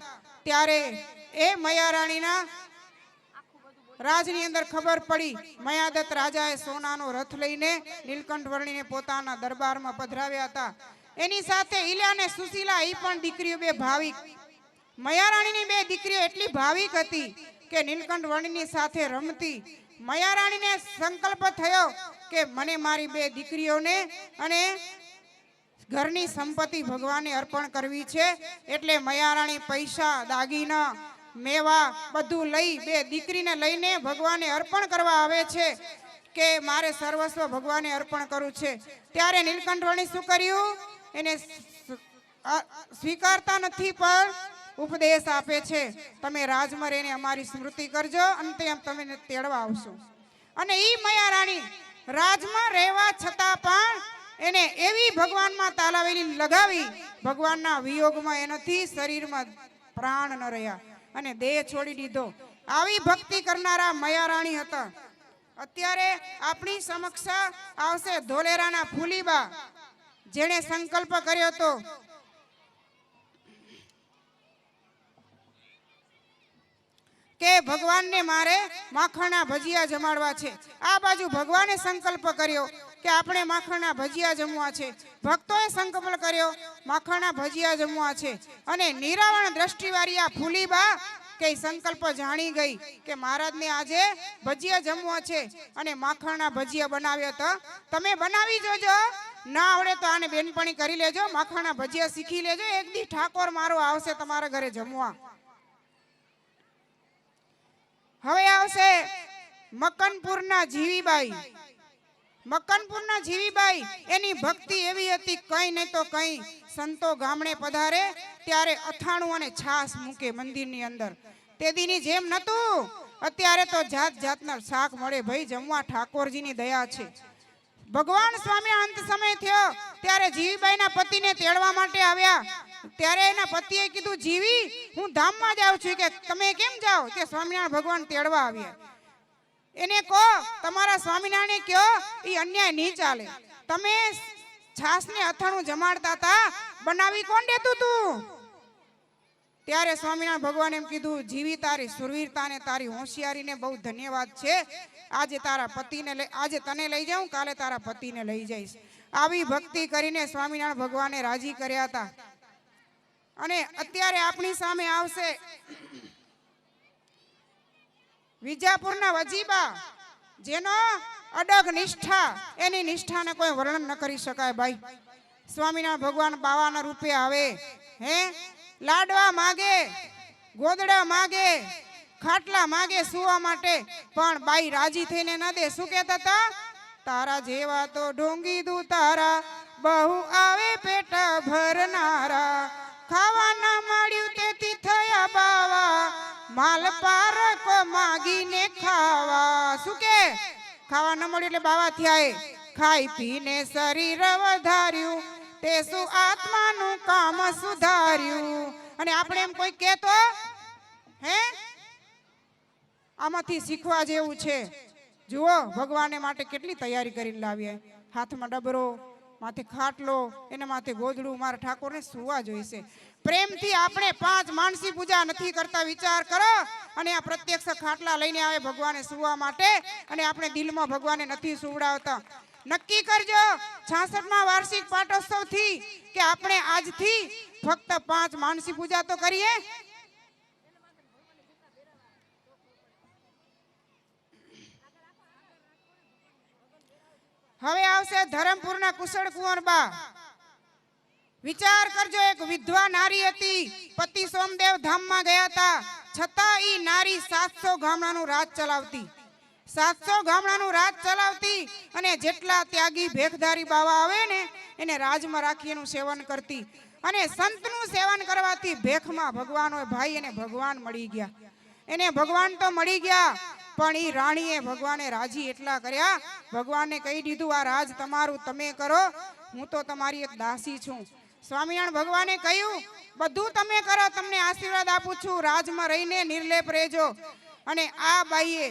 ત્યારે એ મયારાણીના રાજની અંદર ખબર પડી. મયાદત્ત રાજાએ સોનાનો રથ લઈને નીલકંઠ વર્ણીને પોતાના દરબારમાં પધરાવ્યા હતા. એની સાથે ઈલા અને સુશીલા, એ પણ દીકરીઓ બે ભાવિક. મયારાણીની બે દીકરીઓ એટલી ભાવિક હતી કે નીલકંઠ વર્ણીની સાથે રમતી. મયારાણીને સંકલ્પ થયો કે મને મારી બે દીકરીઓને અને ઘરની સંપત્તિ ભગવાનને અર્પણ કરવી છે. એટલે મયારાણી પૈસા, દાગીના, મેવા બધું લઈ બે દીકરીને લઈને ભગવાનને અર્પણ કરવા આવે છે કે મારે સર્વસ્વ ભગવાનને અર્પણ કરવું છે. ત્યારે નીલકંઠ વર્ણી શું કર્યું? એને સ્વીકારતા નથી, પણ ઉપદેશ આપે છે તમે રાજમાં રહીને અમારી સ્મૃતિ કરજો, અંતે તમે તેડવા આવશો. અને ઈ મયારાણી રાજમાં રહેવા છતાં પણ એને એવી ભગવાનમાં તાલાવેલી લગાવી, ભગવાનના વિયોગમાં એનાથી શરીરમાં પ્રાણ ન રહ્યા અને દેહ છોડી દીધો. આવી ભક્તિ કરનારા મયારાણી હતા. અત્યારે આપણી સમક્ષ આવશે ધોલેરાના ફૂલીબા, જેણે સંકલ્પ કર્યો હતો કે ભગવાનને મારે માખણના ભજીયા જમાડવા છે. આ બાજુ ભગવાને સંકલ્પ કર્યો કે આપણે માખણના ભજીયા જમવા છે. ભક્તોએ સંકલ્પ કર્યો માખણના ભજીયા જમવા છે. અને નિરાવણ દ્રષ્ટિવાળી આ ફૂલીબા કે સંકલ્પ જાણી ગઈ કે મહારાજને આજે ભજીયા જમવા છે અને માખણના ભજીયા બનાવ્યા હતા. તમે બનાવી જોજો, ના આવડે તો આને બેનપણી કરી લેજો, માખણના ભજીયા શીખી લેજો. એક દી ઠાકોર મારો આવશે તમારા ઘરે જમવા. હવે આવશે મકનપુરના જીવીબાઈ. મકનપુરના જીવીબાઈ એની ભક્તિ એવી હતી, કઈ નહીં તો કઈ સંતો ગામડે પધારે ત્યારે અથાણું અને છાશ મૂકે મંદિરની અંદર. તે દીની જેમ નતું, અત્યારે તો જાત જાતના શાક મળે. ભાઈ જમવા ઠાકોરજીની દયા છે. ભગવાન સ્વામી અંત સમય થયો ત્યારે જીવીબાઈના પતિને તેડવા માટે આવ્યા. ત્યારે એના પતિએ કીધું, જીવી હું ધામમાં જાઉં છું. કે તમે કેમ જાઓ? કે સ્વામિનારાયણ ભગવાન તેડવા આવ્યા. એને કહો તમારા સ્વામિનારાયણ કહો એ અન્યાય નહીં ચાલે. તમે છાસને અથાણું જમાડતા હતા, બનાવી કોણ દેતું તું? ત્યારે સ્વામિનારાયણ ભગવાન એમ કીધું, જીવી તારી સુરવીરતાને તારી હોશિયારીને બહુ ધન્યવાદ છે. આજે તારા પતિને આજે તને લઈ જાઉં, કાલે તારા પતિને લઈ જઈશ. આવી ભક્તિ કરીને સ્વામિનારાયણ ભગવાને રાજી કર્યા હતા. અને અત્યારે આપણી સામે આવશે વિજાપુરના વજીબા, જેનો અડગ નિષ્ઠા, એની નિષ્ઠાને કોઈ વર્ણન ન કરી શકાય. ભાઈ સ્વામિનારાયણ ભગવાન બાવાના રૂપે આવે, હે લાડવા માગે, ગોદડા માગે, ખાટલા માગે સુવા માટે, પણ બાઈ રાજી થઈને ન દે. શું કહેતા હતા? તારા જેવા તો ઢોંગી દુ તારા, બહુ આવે પેટ ભરનારા, ખાવા ના મળ્યું તેથી થયા બાવા, માલ પારક માગીને ખાવા. શું કે ખાવા ન મળ્યું એટલે બાવા થયા. ખાઈ પીને શરીર વધાર્યું, તે શું આત્માનું કામ સુધાર્યું. અને આપણે એમ કોઈ કહેતો હે? આમાંથી શીખવા જેવું છે. જુઓ ભગવાને માટે કેટલી તૈયારી કરીને લાવ્યા. હાથમાં ડબરો, માથે ખાટલો, એના માથે ગોદડું. મારા ઠાકોરને સુવા જોઈશે. પ્રેમથી આપણે 5 માનસી પૂજા નથી કરતા, વિચાર કરો. અને આ પ્રત્યક્ષ ખાટલા લઈને આવે ભગવાને સુવા માટે, અને આપણે દિલમાં ભગવાને નથી સુવડાવતા. નક્કી કરજો 66મા વાર્ષિક પાટોત્સવ થી કે આપણે આજથી ફક્ત 5 માનસી પૂજા તો કરીએ. હવે આવશે ધરમપુરના કુશળ કુંવરબા. વિચાર કરજો, એક વિધવા નારી હતી. પતિ સોમદેવ ધામમાં ગયા હતા, છતાં ઈ નારી 700 ગામડાનું રાજ ચલાવતી. 700 ગામડાનું રાજ ચલાવતી અને જેટલા ત્યાગી ભેખધારી બાવા આવે ને એને રાજમાં રાખી એનું સેવન કરતી. અને સંતનું સેવન કરવાથી ભેખમાં ભગવાન હોય. ભાઈ એને ભગવાન મળી ગયા. એને ભગવાન તો મળી ગયા, પણ ઈ રાણીએ ભગવાને રાજી એટલા કર્યા, ભગવાનને કહી દીધું આ રાજ તમારું, તમે કરો, હું તો તમારી એક દાસી છું. સ્વામિનારાયણ ભગવાને કહ્યું બધું તમે કરો, તમને આશીર્વાદ આપું છું, રાજમાં રહીને નિર્લેપ રહેજો. અને આ બાઈએ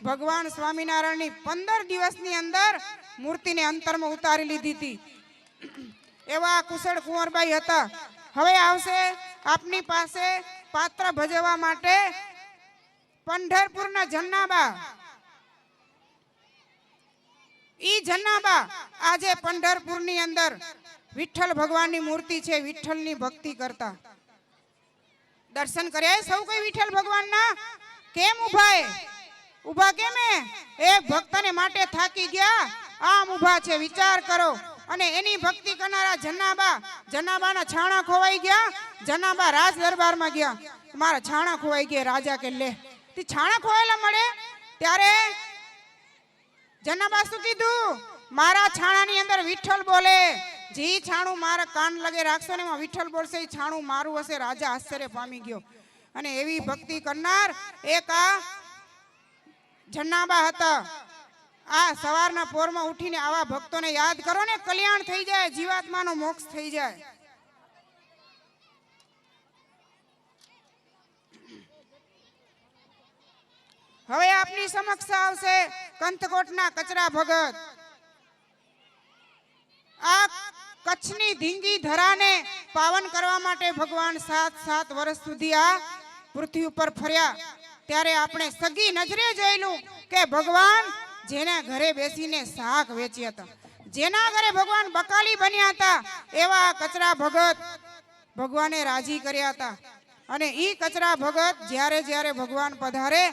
ભગવાન સ્વામિનારાયણની 15 દિવસની અંદર મૂર્તિને અંતરમાં ઉતારી લીધી હતી. એવા કુશળ કુંવરબાઈ હતા. હવે આવશે આપની પાસે પાત્ર ભજવવા માટે પંઢરપુરના જન્નાબા. ઈ જન્નાબા આજે પંઢરપુરની અંદર વિઠ્ઠલ ભગવાનની મૂર્તિ છે. વિઠ્ઠલની ભક્તિ કરતા દર્શન કર્યા સૌ કોઈ વિઠ્ઠલ ભગવાનના. કેમ ઉભા કેમ? એક ભક્તને માટે થાકી ગયા, આમ ઉભા છે. વિચાર કરો. અને એની ભક્તિ કરનારા જન્નાબાના છાણા ખોવાઈ ગયા. જન્નાબા રાજ દરબારમાં ગયા, મારા છાણા ખોવાઈ ગયા. રાજા કે લે, તે છાણા ખોવાયેલા મળે. ત્યારે જન્નાબા શું કીધું? મારા છાણાની અંદર વિઠ્ઠલ બોલે. જે છાણું મારા કાન લગે રાખશો ને એમાં વિઠ્ઠલ બોલશે, એ છાણું મારું હશે. રાજા આશ્ચર્ય પામી ગયો. અને એવી ભક્તિ કરનાર એક આ જન્નાબા હતા. આ સવારના પોરમાં ઉઠીને આવા ભક્તોને યાદ કરો ને, કલ્યાણ થઈ જાય, જીવાત્માનો મોક્ષ થઈ જાય. હવે આપની સમક્ષ આવશે કંથકોટના કચરા ભગત. આ કચ્છની ધીંગી ધરાને પાવન કરવા માટે ભગવાન 7 વર્ષ સુધી આ પૃથ્વી ઉપર ફર્યા. ત્યારે આપણે સગી નજરે જોયેલું કે ભગવાન જેના ઘરે બેસીને શાક વેચ્યા હતા, જેના ઘરે ભગવાન બકાલી બન્યા હતા, એવા કચરા ભગત ભગવાને રાજી કર્યા હતા. અને ઈ કચરા ભગત જ્યારે જ્યારે ભગવાન પધારે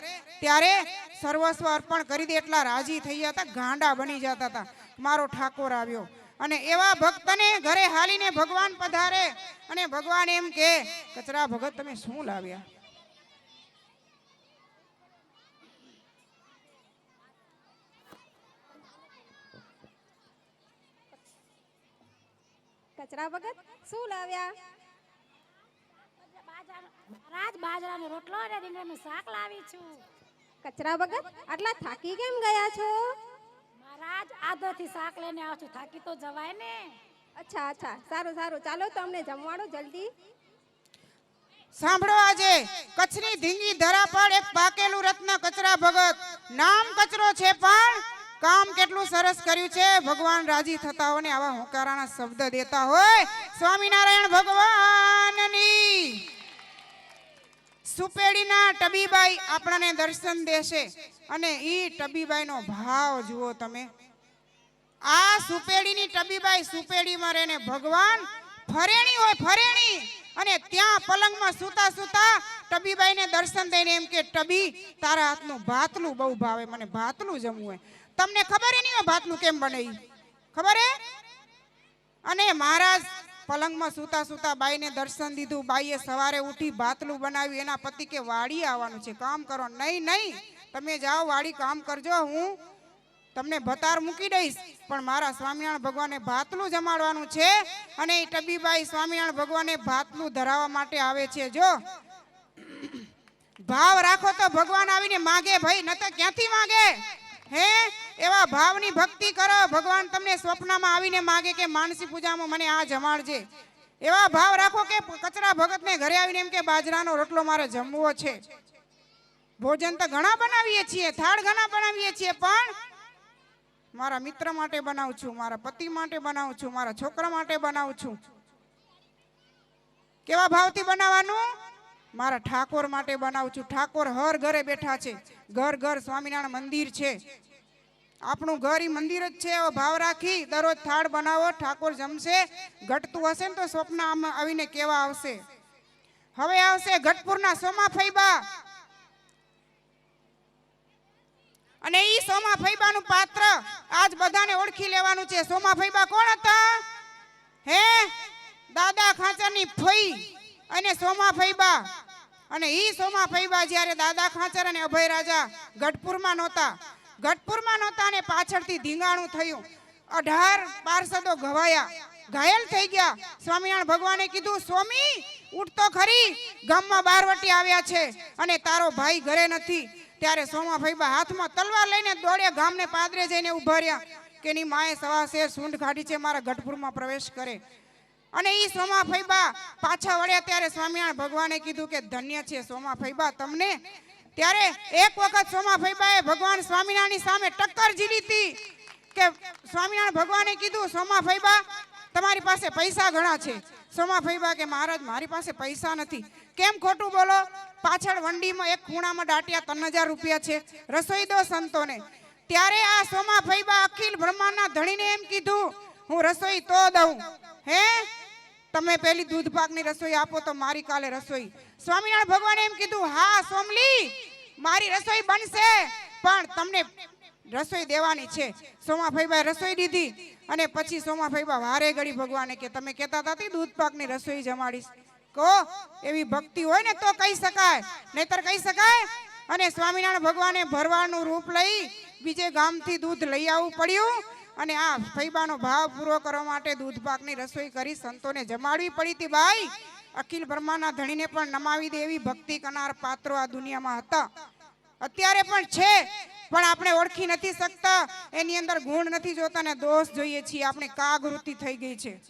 ત્યારે સર્વસ્વ અર્પણ કરી દે એટલા રાજી થઈ ગયા હતા, ગાંડા બની જતા હતા, મારો ઠાકોર આવ્યો. અને એવા ભક્તને ઘરે હાલીને ભગવાન પધારે અને ભગવાન એમ કે કચરા ભગત તમે શું લાવ્યા? કચરા ભગત શું લાવ્યા? બાજરાનો રોટલો અને રીંગણનું શાક લાવી છું. કચરા ભગત આટલા થાકી કેમ ગયા છો? મહારાજ આદોથી શાક લઈને આવું છું, થાકી તો જવાય ને. અચ્છા અચ્છા, સારું સારું, ચાલો તો અમને જમવાડો જલ્દી. સાંભળો, આજે કચ્છની ધીંગી ધરા પર એક પાકેલું રત્ન કચરા ભગત. નામ કચરો છે પણ કામ કેટલું સરસ કર્યું છે. ભગવાન રાજી થતા હોય ને આવા હોકારાના શબ્દ દેતા હોય. સ્વામિનારાયણ ભગવાનની સુપેડીના ટબીબાઈ આપણને દર્શન દેશે અને ઈ ટબીબાઈનો ભાવ જુઓ તમે. આ સુપેડીની ટબીબાઈ સુપેડીમાં રહીને ભગવાન ફરેણી હોય ફરેણી, અને ત્યાં પલંગમાં સૂતા સૂતા ટબીબાઈને દર્શન દઈને એમ કે ટબી તારા હાથનું ભાતલું બહુ ભાવે, મને ભાતલું જમવું હોય. તમને ખબર નહીં હોય ભાતલું કેમ બને? ખબર હે? અને મહારાજ પલંગમાં સૂતા સૂતા બાઈને દર્શન દીધું. બાઈએ સવારે ઉઠી ભાતલું બનાવ્યું. એના પતિ કે વાડી આવવાનું છે, કામ કરો. નહીં નહીં, તમે જાઓ વાડી કામ કરજો, હું તમને ભતાર મૂકી દઈશ, પણ મારા સ્વામિનારાયણ ભગવાને ભાતલું જમાડવાનું છે. અને એ ટબીબાઈ સ્વામિનારાયણ ભગવાને ભાતલું ધરાવવા માટે આવે છે. જો ભાવ રાખો તો ભગવાન આવીને માગે ભાઈ, ન તો ક્યાંથી માગે? હે, એવા ભાવની ભક્તિ કરો, ભગવાન તમને સ્વપ્નમાં આવીને માગે કે માનસી પૂજામાં મને આ જમાડજે. એવા ભાવ રાખો કે કચરા ભગતને ઘરે આવીને એમ કે બાજરાનો રોટલો મારે જમવો છે. ભોજન તો ઘણા બનાવીએ છીએ, થાળ ઘણા બનાવીએ છીએ, પણ મારા મિત્ર માટે બનાવું છું, મારા પતિ માટે બનાવું છું, મારા છોકરા માટે બનાવું છું. કેવા ભાવથી બનાવવાનું? મારા ઠાકોર માટે બનાવું છું. ઠાકોર હર ઘરે બેઠા છે, ઘર ઘર સ્વામિનારાયણ મંદિર છે. આપણું ઘર ઈ મંદિર જ છે. એવો ભાવ રાખી દરરોજ થાળ બનાવો, ઠાકોર જમશે. ઘટતું હશે ને તો સ્વપ્ન આવીને કેવા આવશે. હવે આવશે ગઢપુરના સોમા ફૈબા, અને ઈ સોમા ફૈબાનું પાત્ર આજ બધાને ઓળખી લેવાનું છે. સોમા ફૈબા કોણ હતા? હે, દાદા ખાચરની ફઈ અને સોમા ફૈબા. અને ઈ સોમા ફૈબા જ્યારે દાદા ખાચર અને અભય રાજા ગઢપુરમાં નહોતા અને પાછળથી ધીંગાણું થયું. 18 પાર્ષદો ઘવાયા, ઘાયલ થઈ ગયા. સ્વામિનારાયણ ભગવાને કીધું, સ્વામી ઉઠ તો ખરી, ગામમાં બારવટી આવ્યા છે અને તારો ભાઈ ઘરે નથી. ત્યારે સોમા ફૈબા હાથમાં તલવાર લઈને દોડ્યા, ગામને પાદરે જઈને ઉભા રહ્યા કે ની માએ સવા શેર સૂંઢ કાઢી છે, મારા ગઢપુરમાં પ્રવેશ કરે. અને ઈ સોમા ફૈબા પાછા વળ્યા ત્યારે સ્વામિનારાયણ ભગવાને કીધું કે ધન્ય છે સોમા ફૈબા તમને. ત્યારે એક વખત સોમા ફૈબાએ ભગવાન સ્વામિનારાયણની સામે ટક્કર ઝીલી હતી કે સ્વામિનારાયણ ભગવાને કીધું, સોમા ફૈબા તમારી પાસે પૈસા ઘણા છે. સોમા ફૈબા કે મહારાજ મારી પાસે પૈસા નથી. કેમ ખોટું બોલો? પાછળ વંડીમાં એક ખૂણામાં દાટિયા 3000 રૂપિયા છે, રસોઈ દો સંતોને. ત્યારે આ સોમા ફૈબા અખિલ બ્રહ્માંડના ધણીને એમ કીધું, હું રસોઈ તો દઉં, હે તમે પેલી દૂધ પાકની રસોઈ આપો તો મારી કાલે રસોઈ. સ્વામિનારાયણ ભગવાને એમ કીધું, હા સોમલી મારી રસોઈ બનશે, પણ તમને રસોઈ દેવાની છે. સોમા ફૈબાએ રસોઈ દીધી અને પછી સોમા ફૈબા વારે ઘડી ભગવાને કે તમે કહેતા હતા દૂધ પાકની રસોઈ જમાડીશ. કહો એવી ભક્તિ હોય ને તો કહી શકાય, નહીતર કહી શકાય? અને સ્વામિનારાયણ ભગવાને ભરવાડનું રૂપ લઈ બીજે ગામથી દૂધ લઈ આવવું પડ્યું અને આ ફૈબાનો ભાવ પૂરો કરવા માટે દૂધ પાકની રસોઈ કરી સંતોને જમાડવી પડી હતી. ભાઈ અખિલ બ્રહ્માંડના ધણીને પણ નમાવી દે એવી ભક્તિ કરનાર પાત્રો આ દુનિયામાં હતા, અત્યારે પણ છે, પણ આપણે ઓળખી નથી શકતા. એની અંદર ગુણ નથી જોતા ને દોષ જોઈએ છીએ. આપણે કાગૃતિ થઈ ગઈ છે.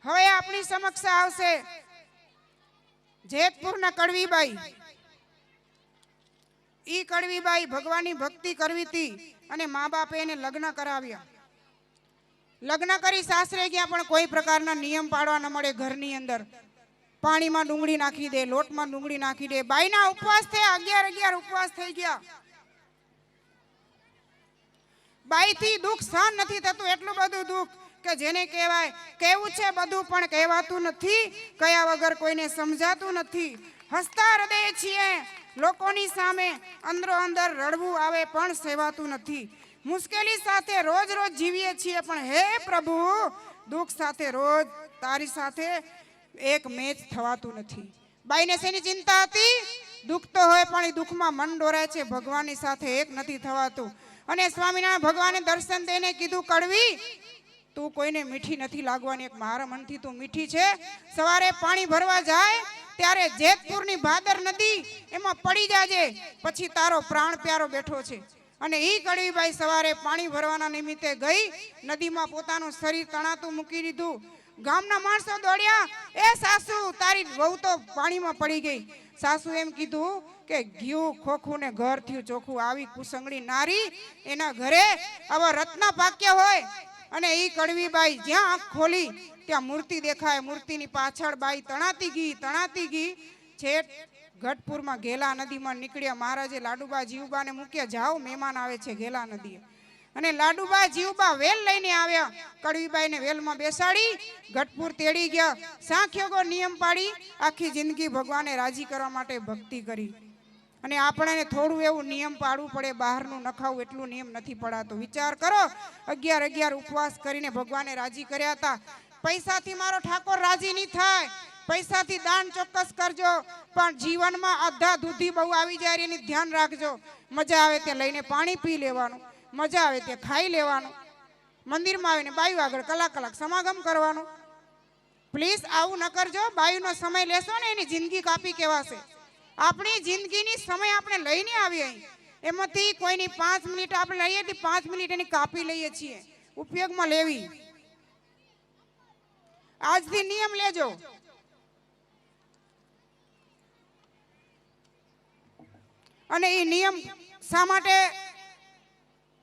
હવે આપણી સમક્ષ આવશે જેતપુરના કડવીબાઈ. ઈ કડવીબાઈ ભગવાનની ભક્તિ કરવી હતી અને મા બાપે એને લગ્ન કરાવ્યા. લગ્ન કરી સાસરે ગયા, પણ કોઈ પ્રકારના નિયમ પાડવા ન મળે ઘરની અંદર. પાણીમાં ડુંગળી નાખી દે, લોટમાં ડુંગળી નાખી દે. બાઈના ઉપવાસ થયા, 11 ઉપવાસ થઈ ગયા. બાઈથી દુઃખ સહન નથી થતું, એટલું બધું દુઃખ કે જેને કહેવાય. કહેવું છે બધું પણ કહેવાતું નથી, કયા વગર કોઈને સમજાતું નથી. હસતા હૃદય છીએ લોકોની સામે, અંદરો અંદર રડવું આવે પણ સેવાતું નથી. મુશ્કેલી સાથે રોજ રોજ જીવીએ છીએ, પણ હે પ્રભુ દુઃખ સાથે રોજ તારી સાથે એક મેચ થવાતું નથી. બાઈને શેની ચિંતા હતી? દુઃખ તો હોય પણ એ દુઃખમાં મન ડોરાય છે, ભગવાનની સાથે એક નથી થવાતું. અને સ્વામિનારાયણ ભગવાને દર્શન દઈને કીધું, કડવી તું કોઈને મીઠી નથી લાગવાની, એક મારા મનથી તું મીઠી છે. સવારે પાણી ભરવા જાય ત્યારે જેતપુરની ભાદર નદી એમાં પડી જાજે, પછી તારો પ્રાણ પ્યારો બેઠો છે. અને ઈ કડવીબાઈ સવારે પાણી ભરવાના નિમિત્તે ગઈ, નદીમાં પોતાનું શરીર તણાતું મૂકી દીધું. ગામના માણસો દોડ્યા, એ સાસુ તારી વહુ તો પાણીમાં પડી ગઈ. સાસુ એમ કીધું કે ઘીયું ખોખું ને ઘર થયું ચોખ્ખું, આવી કુસંગડી નારી એના ઘરે આવા રત્ન પાક્યા હોય. અને ઈ કડવીબાઈ જ્યાં આંખ ખોલી ત્યાં મૂર્તિ દેખાય, મૂર્તિની પાછળ બાઈ તણાતી ગઈ છેટ ગઢપુરમાં ઘેલા નદીમાં નીકળ્યા. મહારાજે લાડુબા જીવબાને મૂક્યા, જાઓ મહેમાન આવે છે ઘેલા નદીએ. અને લાડુબા જીવબા વેલ લઈને આવ્યા, કડવીબાઈને વેલમાં બેસાડી ગઢપુર તેડી ગયા. સાંખ્યોગો નિયમ પાડી આખી જિંદગી ભગવાને રાજી કરવા માટે ભક્તિ કરી. અને આપણને થોડું એવું નિયમ પાડવું પડે, બહારનું ન ખાવું એટલું નિયમ નથી પડાતો. વિચાર કરો, 11 ઉપવાસ કરીને ભગવાને રાજી કર્યા હતા. પૈસાથી મારો ઠાકોર રાજી નહીં થાય, પૈસાથી દાન ચોક્કસ કરજો, પણ જીવનમાં અધા દૂધી બહુ આવી જાય એની ધ્યાન રાખજો. મજા આવે તે લઈને પાણી પી લેવાનું, મજા આવે તે ખાઈ લેવાનું, મંદિરમાં આવીને બાયુ આગળ કલાક સમાગમ કરવાનું. પ્લીઝ આવું ન કરજો. બાયુનો સમય લેશો ને એની જિંદગી કાપી કહેવાશે. આપણી જિંદગીની સમય આપણે લઈને આવીએ, એમાંથી કોઈની 5 મિનિટ આપણે લઈએ તો 5 મિનિટ એની કાપી લઈએ છીએ, ઉપયોગમાં લેવી. આજથી નિયમ લેજો. અને એ નિયમ શા માટે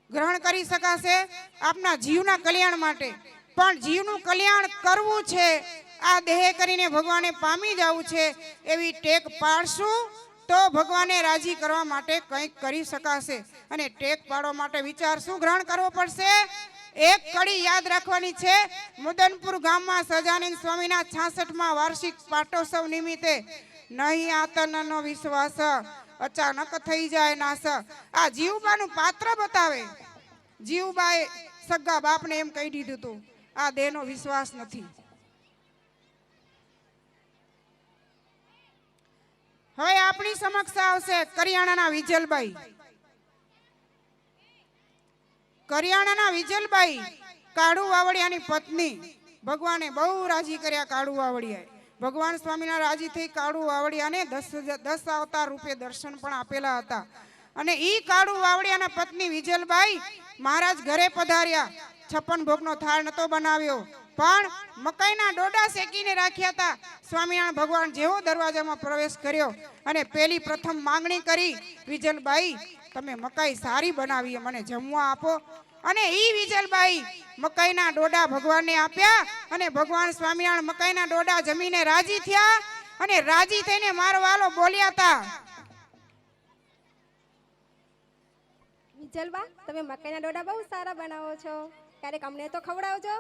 ગ્રહણ કરી શકાશે? આપના જીવના કલ્યાણ માટે. પણ જીવનું કલ્યાણ કરવું છે, આ દેહ કરીને ભગવાને પામી જવું છે, એવી ટેક પાડશું તો ભગવાને રાજી કરવા માટે કંઈક કરી શકાશે. અને ટેક પાડવા માટે વિચાર શું ગ્રહણ કરવો પડશે? એક કડી યાદ રાખવાની છે. મુદનપુર ગામમાં સજાનંદ સ્વામીના 66મા વાર્ષિક પાટોત્સવ નિમિત્તે નહીં આતનનો વિશ્વાસ, અચાનક થઈ જાય નાશ. આ જીવબાનું પાત્ર બતાવે. જીવબાએ સગા બાપને એમ કહી દીધું હતું, આ દેહનો વિશ્વાસ નથી. હવે આપણી સમક્ષ આવશે કરિયાણાના વિજલબાઈ. કરિયાણાના વિજલબાઈ કાળુ વાવડિયાની પત્ની. ભગવાને બહુ રાજી કર્યા કાળુ વાવડિયાએ. ભગવાન સ્વામીના રાજી થઈ કાળુ વાવડિયાને 10 અવતાર રૂપે દર્શન પણ આપેલા હતા. અને ઈ કાળુ વાવડિયાના પત્ની વિજલબાઈ મહારાજ ઘરે પધાર્યા. 56 ભોગનો થાળ નતો બનાવ્યો, પણ મકાઈના ડોડા શેકીને રાખ્યા હતા. સ્વામિનારાયણ ભગવાન જેવો દરવાજામાં પ્રવેશ કર્યો અને પેલી પ્રથમ માંગણી કરી, વિજલબાઈ તમે મકાઈ સારી બનાવી, મને જમવા આપો. અને ઈ વિજલબાઈ મકાઈના ડોડા ભગવાનને આપ્યા. અને ભગવાન સ્વામિનારાયણ મકાઈના ડોડા જમીને રાજી થયા. અને રાજી થઈને મારો વાલો બોલ્યા હતા, વિજલબા તમે મકાઈના ડોડા બહુ સારા બનાવો છો, ક્યારેક અમને તો ખવડાવજો.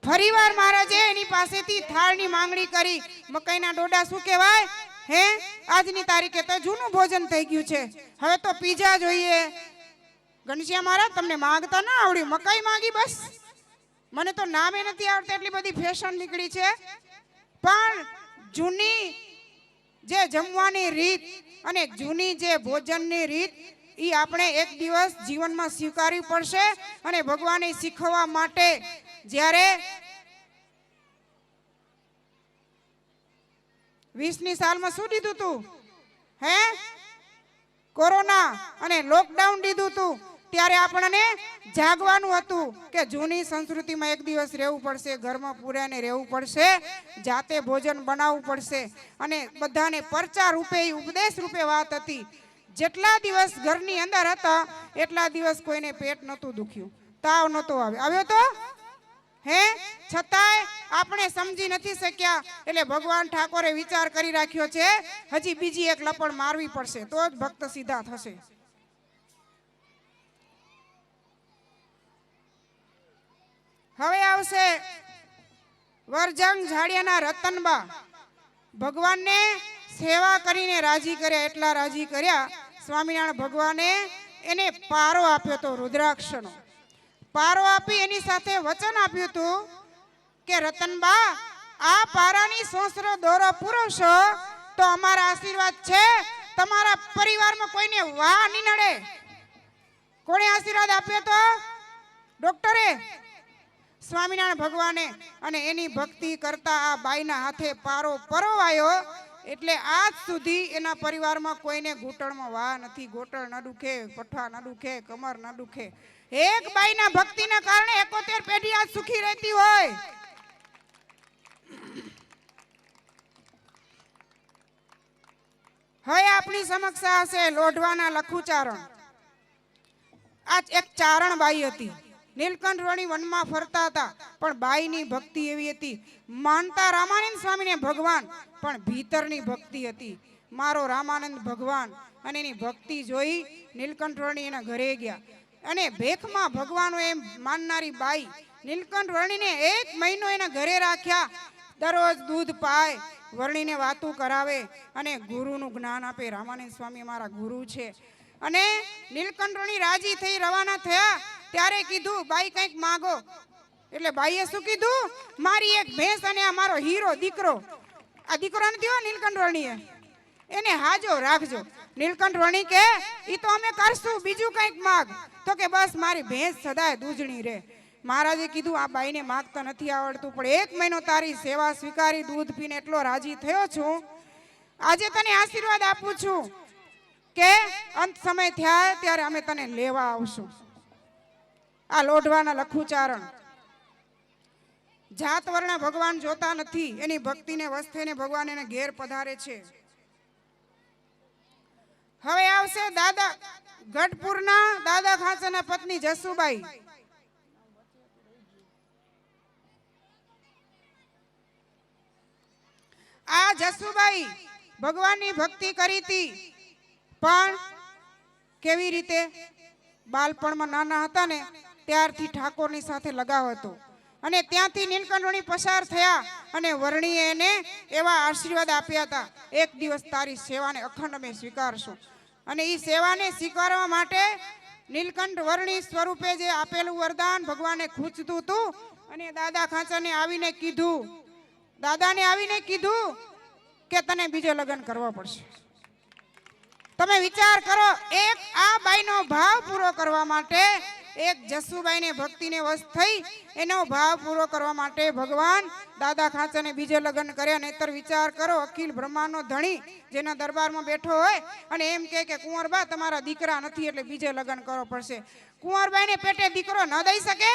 ફરીવાર મહારાજે એની પાસેથી થાળની માંગણી કરી. મકાઈના ડોડા શું કહેવાય? હે, આજની તારીખે તો જૂનું ભોજન થઈ ગયું છે, હવે તો પીઝા જોઈએ. ઘનશ્યામ મહારાજ તમને માંગતા ના આવડ્યું, મકાઈ માંગી બસ. મને તો નામે નથી આવડતા, એટલી બધી ફેશન નીકળી છે. પણ જૂની જે જમવાની રીત અને જૂની જે ભોજનની રીત, એ આપણે એક દિવસ જીવનમાં સ્વીકારવી પડશે. અને ભગવાને શીખવવા માટે જ્યારે 20ની સાલમાં શું દીધું તું? હે, કોરોના અને લોકડાઉન દીધું તું. ત્યારે આપણને જાગવાનું હતું કે જૂની સંસ્કૃતિમાં એક દિવસ રહેવું પડશે, ઘરમાં પૂરાને રહેવું પડશે, જાતે ભોજન બનાવવું પડશે. અને બધાને પરચા રૂપે, ઉપદેશ રૂપે વાત હતી. જેટલા દિવસ ઘરની અંદર હતા એટલા દિવસ કોઈને પેટ નહોતું દુખ્યું, તાવ નહોતો આવ્યો તો હે, છતાંય આપણે સમજી નથી શક્યા, એટલે ભગવાન ઠાકોરે વિચાર કરી રાખ્યો છે હજી બીજી એક લપડ મારવી પડશે તો જ ભક્ત સીધા થશે. હવે આવશે વરજંગ ઝાડિયાના રતનબા. ભગવાનને સેવા કરીને રાજી કર્યા, એટલા રાજી કર્યા સ્વામિનારાયણ ભગવાને એને પારો આપ્યો તો રુદ્રાક્ષનો. પારો આપી એની સાથે વચન આપ્યું હતું કે રતનબા આ પારાની સોસરો દોરો પૂરવશો તો અમારા આશીર્વાદ છે, તમારા પરિવારમાં કોઈને વાહ નહીં નડે. કોણે આશીર્વાદ આપ્યો તો? ડોક્ટરે, સ્વામિનારાયણ ભગવાને. અને એની ભક્તિ કરતા આ બાઈના હાથે પારો પરોવાયો એટલે આજ સુધી એના પરિવારમાં કોઈને ઘૂંટણમાં વાહ નથી, ઘૂંટણ ન દુખે, પઠ્ઠા ન દુખે, કમર ન દુખે. એક બાઈના ભક્તિના કારણે 71 પેઢી આજ સુખી રહેતી હોય. હવે આપણી સમક્ષ હશે લોઢવાના લખુચારણ. આ એક ચારણ બાઈ હતી, નીલકંઠ વણી વનમાં ફરતા હતા, પણ બાઈની ભક્તિ એવી હતી, માનતા રામાનંદ સ્વામીને ભગવાન, પણ ભીતરની ભક્તિ હતી મારો રામાનંદ ભગવાન. અને એની ભક્તિ જોઈ નીલકંઠ વણી એના ઘરે ગયા અને ભેખમાં ભગવાન એમ માનનારી બાઈ નીલકંઠ વર્ણીને 1 મહિનો એના ઘરે રાખ્યા. દરરોજ દૂધ પાય, વર્ણીને વાતું કરાવે અને ગુરુનું જ્ઞાન આપે. રામાનંદ સ્વામી અમારા ગુરુ છે. અને નીલકંઠ વર્ણી રાજી થઈ રવાના થયા ત્યારે કીધું બાઈ કંઈક માગો. એટલે બાઈએ શું કીધું? મારી એક ભેંસ અને આ મારો હીરો દીકરો. આ દીકરો નથી હો નીલકંઠ વર્ણીએ, એને હાજો રાખજો. નીલકંઠ વર્ણી કે ઈ તો અમે કરશું, બીજું કંઈક માગ. તો કે બસ મારી ભેંસ સદાય દૂધણી રહે. મહારાજે કીધું આ બાઈને માગતા નથી આવડતું, પણ 1 મહિનો તારી સેવા સ્વીકારી દૂધ પીને એટલો રાજી થયો છું, આજે તને આશીર્વાદ આપું છું કે અંત સમય થયા ત્યારે અમે તને લેવા આવશું. આ લોઢવાના લખુચારણ. જાત વર્ણ ભગવાન જોતા નથી, એની ભક્તિને વસ્તેને ભગવાન એને ઘેર પધારે છે. હવે આવશે દાદા ગઢપુરના દાદા ખાચરના પત્ની જસુબાઈ. આ જસુબાઈ ભગવાનની ભક્તિ કરી હતી, પણ કેવી રીતે? બાળપણમાં નાના હતા ને ત્યારથી ઠાકોરની સાથે લગાવ હતો અને ત્યાંથી નીલકંઠ વર્ણી પસાર થયા અને વર્ણીએ એને એવા આશીર્વાદ આપ્યા હતા, એક દિવસ તારી સેવાને અખંડ અમે સ્વીકારશું. અને એ સેવાને સ્વીકારવા માટે નીલકંઠ વર્ણી સ્વરૂપે જે આપેલું વરદાન ભગવાને ખૂંચતું હતું અને દાદા ખાચરને આવીને કીધું, દાદાને આવીને કીધું કે તને બીજે લગ્ન કરવા પડશે. તમે વિચાર કરો, એક આ બાઈનો ભાવ પૂરો કરવા માટે, એક જસુબાઈને ભક્તિને વશ થઈ એનો ભાવ પૂરો કરવા માટે ભગવાન દાદા ખાચરને બીજે લગ્ન કર્યા. નહીતર વિચાર કરો, અખિલ બ્રહ્માંડનો ધણી જેના દરબારમાં બેઠો હોય અને એમ કે કુંવરબા તમારા દીકરા નથી એટલે બીજે લગ્ન કરવો પડશે. કુંવરબાઈને પેટે દીકરો ન દઈ શકે,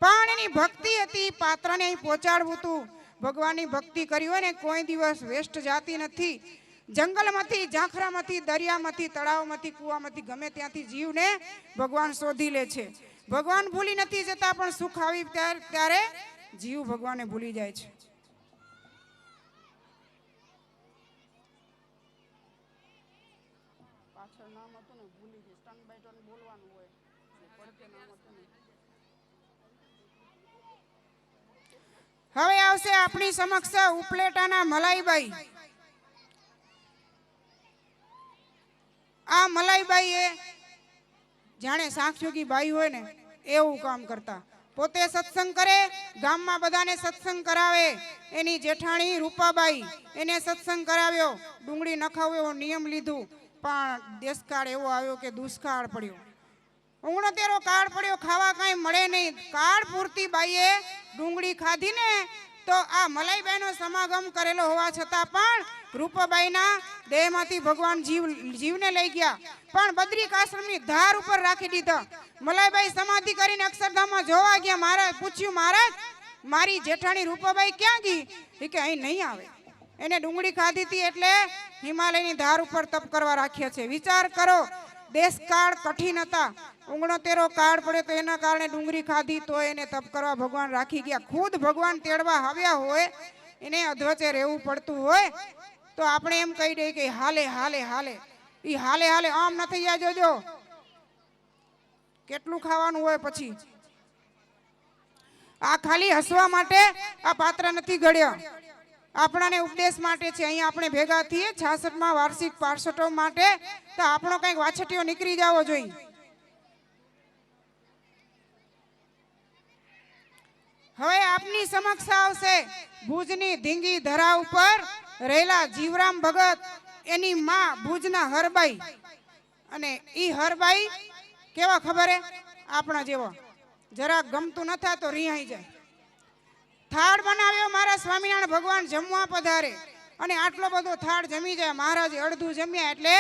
પણ એની ભક્તિ હતી, પાત્રને અહીં પહોંચાડવું હતું. ભગવાનની ભક્તિ કરી હોય ને કોઈ દિવસ વેસ્ટ જાતી નથી. જંગલમાંથી, ઝાંખરામાંથી, દરિયામાંથી, તળાવમાંથી, કૂવામાંથી, ગમે ત્યાંથી જીવને ભગવાન શોધી લે છે. ભગવાન ભૂલી નથી જતા, પણ સુખ આવી ત્યારે જીવ ભગવાનને ભૂલી જાય છે. પાછળ નામ હતું ને ભૂલી ગઈ, ટન બાય ટન બોલવાનું હોય, પડકે નામ હતું ને. હવે આવશે આપણી સમક્ષ ઉપલેટાના મલાઈબાઈ. આ મલાઈબાઈ એ જાણે સાક્ષયોગી બાઈ હોય ને એવું કામ કરતા. પોતે સત્સંગ કરે, ગામમાં બધાને સત્સંગ કરાવે. એની જેઠાણી રૂપાબાઈ એને સત્સંગ કરાવ્યો, ડુંગળી ન ખાવો એવો નિયમ લીધું, પણ દેશકાળ એવો આવ્યો કે દુષ્કાળ પડ્યો, ઉણતેરો કાળ પડ્યો, ખાવા કાંઈ મળે નહીં. કાળ પૂરતી બાઈએ ડુંગળી ખાધી ને તો આ મલાઈબાઈનો સમાગમ કરેલો હોવા છતાં પણ રૂપાબાઈના દેહમાંથી ભગવાન જીવને લઈ ગયા, પણ બદ્રિકાશ્રમની ધાર ઉપર રાખી દીધા. મલાઈબાઈ સમાધિ કરીને અક્ષરધામમાં જોવા ગયા. મહારાજ પૂછ્યું, મહારાજ મારી જેઠાણી રૂપાબાઈ ક્યાં ગઈ? એ કે અહીં નહીં આવે, એને ડુંગળી ખાધી હતી એટલે હિમાલયની ધાર ઉપર તપ કરવા રાખ્યા છે. વિચાર કરો, દેશકાળ કઠિન હતા, ઊંઘણો તેરો કાળ પડે તો એના કારણે ડુંગળી ખાધી તો એને તપ કરવા ભગવાન રાખી ગયા. ખુદ ભગવાન તેડવા આવ્યા હોય એને અધવચે રહેવું પડતું હોય તો આપણે એમ કહી દઈએ કે હાલે હાલે હાલે. ઈ હાલે હાલે આમ ન થઈ જાય. જોજો કેટલું ખાવાનું હોય પછી. આ ખાલી હસવા માટે આ પાત્ર નથી ઘડ્યો, આપણાને ઉપદેશ માટે છે. અહીંયા આપણે ભેગા થઈએ 66માં વાર્ષિક પાઠશોત્સવ માટે, તો આપણો કંઈક વાછટીઓ નીકળી જવો જોઈએ. હવે આપની સમક્ષ આવશે ભુજની ધીંગી ધરા ઉપર રહેલા જીવરામ ભગત, એની માં ભુજના હરબાઈ. અને ઈ હરબાઈ કેવા ખબર હે? આપણા જેવો, જરાક ગમતું ન થાય તો રિહાઈ જાય. થાળ બનાવ્યો મારા સ્વામિનારાયણ ભગવાન જમવા પધારે અને આટલો બધો થાળ જમી જાય. મહારાજે અડધું જમ્યા એટલે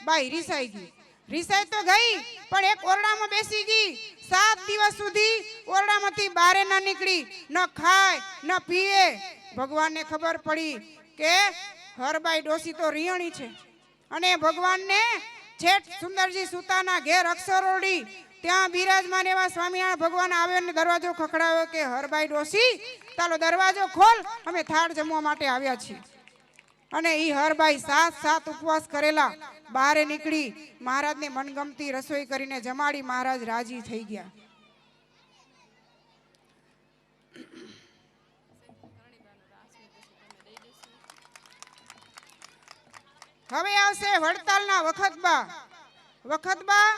બાઈ રિસાઈ ગઈ. રિસાઈ તો ગઈ પણ એક ઓરડામાં બેસી ગઈ. 7 દિવસ સુધી ઓરડામાંથી બહાર ના નીકળી, ન ખાય ન પીએ. ભગવાનને ખબર પડી કે હરબાઈ ડોસી તો રિયણી છે. અને ભગવાનને છેટ સુંદરજી સુતાના ઘેર અક્ષરોડી ત્યાં બિરાજમાન એવા સ્વામિનારાયણ ભગવાન આવ્યો ને દરવાજો ખખડાવ્યો કે હરબાઈ ડોસી ચાલો દરવાજો ખોલ, અમે થાળ જમવા માટે આવ્યા છીએ. અને ઈ હરબાઈ 7 ઉપવાસ કરેલા બહાર નીકળી મહારાજને મનગમતી રસોઈ કરીને જમાડી. મહારાજ રાજી થઈ ગયા. હવે આવશે વડતાલના વખતબા. વખતબા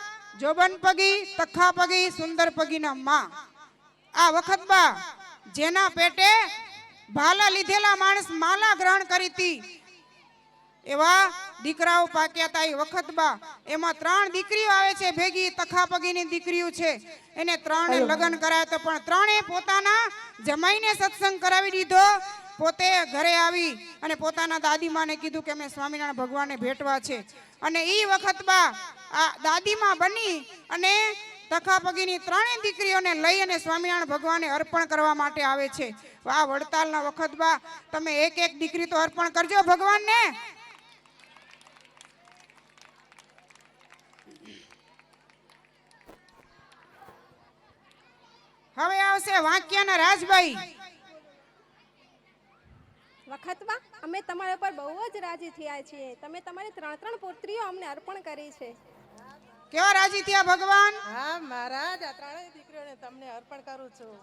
જોબન પગી, તખા પગી, સુંદર પગીના માં. આ વખતબા જેના પેટે ભાલા લીધેલા માણસ માલા ગ્રહણ કરી હતી એવા દીકરાઓ પાક્યા હતા. એ વખતબા એમાં 3 દીકરીઓ આવે છે ભેગી. તખા પગીની દીકરીઓ છે, એને 3 લગ્ન કરાયા તો પણ 3 પોતાના જમાઈને સત્સંગ કરાવી દીધો. પોતે ઘરે આવી અને પોતાના દાદીમાને કીધું કે અમે સ્વામિનારાયણ ભગવાનને ભેટવા છે. અને ઈ વખતબા આ દાદીમા બની અને તખા પગીની 3 દીકરીઓને લઈ અને સ્વામિનારાયણ ભગવાનને અર્પણ કરવા માટે આવે છે. આ વડતાલના વખતબા તમે એક દીકરી તો અર્પણ કરજો ભગવાનને. હવે આવશે વાંકિયાના રાજભાઈ. વખતમાં અમે તમારા ઉપર બહુ જ રાજી થયા છીએ. તમે તમારી 3 પુત્રીઓ અમને અર્પણ કરી છે. કેવા રાજી થયા ભગવાન? હા મહારાજ, આ 3 દીકરીઓને તમને અર્પણ કરું છું.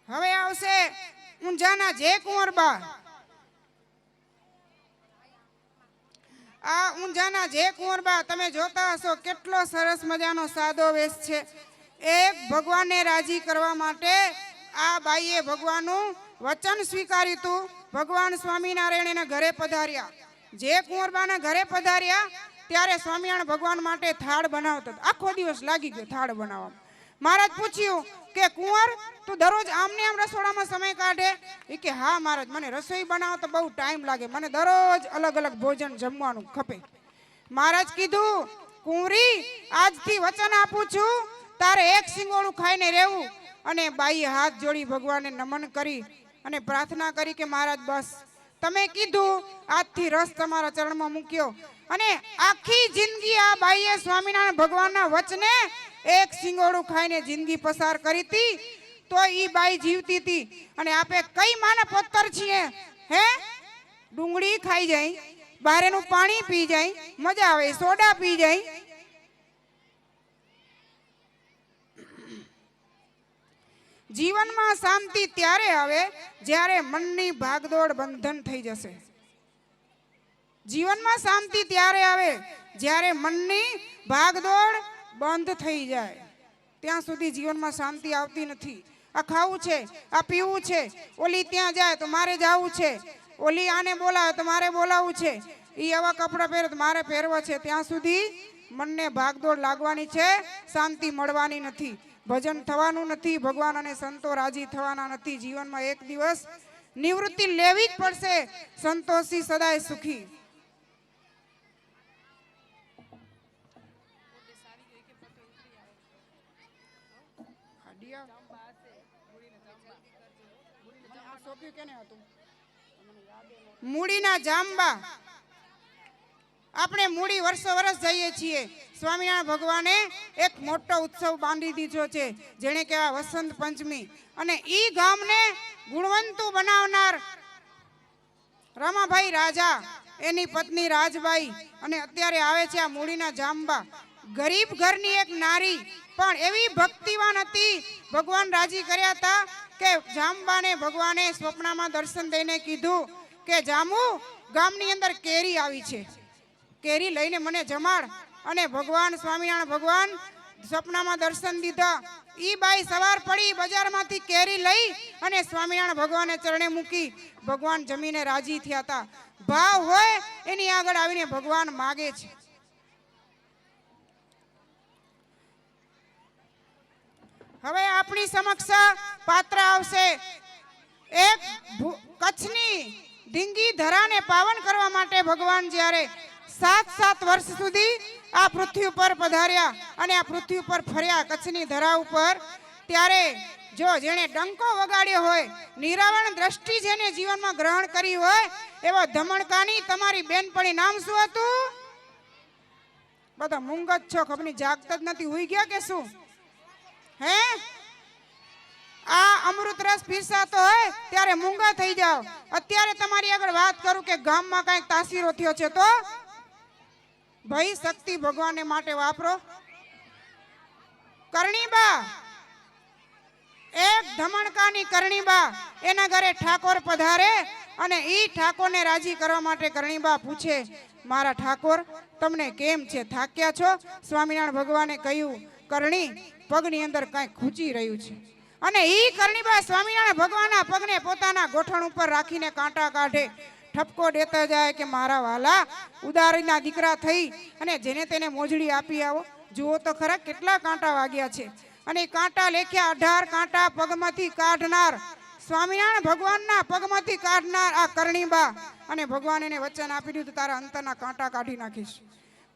હવે આવશે ઊંઝાના જે કુંવરબા. આ ઊંઝાના જે કુંવરબા તમે જોતા હશો કેટલો સરસ મજાનો સાદો વેશ છે. એક ભગવાનને રાજી કરવા માટે આ બાઈએ ભગવાનનું વચન સ્વીકાર્યું હતું. ભગવાન સ્વામિનારાયણ એના ઘરે પધાર્યા. જે કુંવરબાના ઘરે પધાર્યા ત્યારે સ્વામિનારાયણ ભગવાન માટે થાળ બનાવતો. આખો દિવસ લાગી ગયો થાળ બનાવવામાં. મહારાજ પૂછ્યું કે કુંવર તું દરરોજ આમને આમ રસોડામાં સમય કાઢે? એ કે હા મહારાજ, મને રસોઈ બનાવો તો બહુ ટાઈમ લાગે, મને દરરોજ અલગ અલગ ભોજન જમવાનું ખપે. મહારાજ કીધું કુંવરી આજથી વચન આપું છું તારે 1 સિંગોડું ખાઈને રહેવું. અને બાઈએ હાથ જોડી ભગવાનને નમન કરી અને પ્રાર્થના કરી કે મહારાજ બસ તમે કીધું આજથી રસ તમારા ચરણમાં મૂક્યો. અને આખી જિંદગી આ બાઈએ સ્વામિનારાયણ ભગવાનના વચને 1 સિંગોડું ખાઈને જિંદગી પસાર કરી હતી તો ઈ બાઈ જીવતી હતી. અને આપે કઈ માના પથ્થર છીએ હે? ડુંગળી ખાઈ જાય, બહારનું પાણી પી જાય, મજા આવે, સોડા પી જાય. જીવનમાં શાંતિ ત્યારે આવે જ્યારે મનની ભાગદોડ બંધન થઈ જશે. જીવનમાં શાંતિ ત્યારે આવે જ્યારે મનની ભાગદોડ બંધ થઈ જાય. ત્યાં સુધી જીવનમાં શાંતિ આવતી નથી. આ ખાવું છે, આ પીવું છે, ઓલી ત્યાં જાય તો મારે જવું છે, ઓલી આને બોલાવે તો મારે બોલાવવું છે, એ આવા કપડાં પહેરે તો મારે પહેરવા છે. ત્યાં સુધી મનને ભાગદોડ લાગવાની છે, શાંતિ મળવાની નથી, ભજન થવાનું નથી, ભગવાન અને સંતો રાજી થવાના નથી. જીવનમાં એક દિવસ નિવૃત્તિ લેવી જ પડશે. સંતોષી સદાય સુખી. મૂડીના જાંબા. આપણે મૂડી વર્ષો વર્ષ જઈએ છીએ. સ્વામિનારાયણ ભગવાને એક મોટો ઉત્સવ બાંધી દીધો છે, જેને કહેવાય વસંત પંચમી. અને ઈ ગામને ગુણવંતુ બનાવનાર રમાભાઈ રાજા, એની પત્ની રાજબાઈ, અને અત્યારે આવે છે આ મૂડીના જાંબા. ગરીબ ઘરની એક નારી, પણ એવી ભક્તિવાન હતી, ભગવાન રાજી કર્યા હતા કે જાંબાને ભગવાને સ્વપ્નમાં દર્શન દઈને કીધું કે જાંબુ, ગામની અંદર કેરી આવી છે, કેરી લઈને મને જમાડ. અને ભગવાન સ્વામિનારાયણ ભગવાન સ્વપ્નમાં દર્શન દીધા. ઈ બાઈ સવાર પડી, બજારમાંથી કેરી લઈ અને સ્વામિનારાયણ ભગવાને ચરણે મૂકી. ભગવાન જમીને રાજી થયા હતા. ભાવ હોય એની આગળ આવીને ભગવાન માગે છે. હવે આપણી સમક્ષ પાત્ર આવશે. એક કચ્છની ઢીંગી ધરાને પાવન કરવા માટે ભગવાન જ્યારે 7 વર્ષ સુધી આ પૃથ્વી ઉપર પધાર્યા અને આ પૃથ્વી ઉપર ફર્યા કચ્છની ધરા ઉપર, ત્યારે જો જેણે ડંકો વગાડ્યો હોય, નિરાવરણ દ્રષ્ટિ જેને જીવનમાં ગ્રહણ કરી હોય, એવા ધમણકાની તમારી બેનપણી નામ શું હતું? બધા મૂંગ જ છો, ખબર નહીં જાગતા જ નથી, હુઈ ગયા કે શું? હે, આ અમૃત રસ પીરસાતો હોય ત્યારે મૂંગા થઈ જાઓ. અત્યારે તમારી આગળ વાત કરું કે ગામમાં કઈક તાસીરો થયો છે તો ભાઈ શક્તિ ભગવાનને માટે વાપરો. કરણીબા, એક ધમણકાની કરણીબા, એના ઘરે ઠાકોર પધારે અને ઈ ઠાકોરને રાજી કરવા માટે કરણીબા પૂછે, મારા ઠાકોર તમને કેમ છે, થાક્યા છો? સ્વામિનારાયણ ભગવાને કહ્યું, કરણી, પગની અંદર કાંઈ ખૂંચી રહ્યું છે. અને ઈ કરણીબા સ્વામિનારાયણ ભગવાનના પગને પોતાના ગોઠણ ઉપર રાખીને કાંટા કાઢે, ઠપકો દેતા જાય કે મારા વાલા, ઉદારીના દીકરા થઈ અને જેને તેને મોજડી આપી આવો. જુઓ તો ખરા કેટલા કાંટા વાગ્યા છે. અને કાંટા લેખ્યા 18 કાંટા પગમાંથી કાઢનાર, સ્વામિનારાયણ ભગવાનના પગમાંથી કાઢનાર આ કરણીબા. અને ભગવાન એને વચન આપી દીધું, તારા અંતરના કાંટા કાઢી નાખીશ.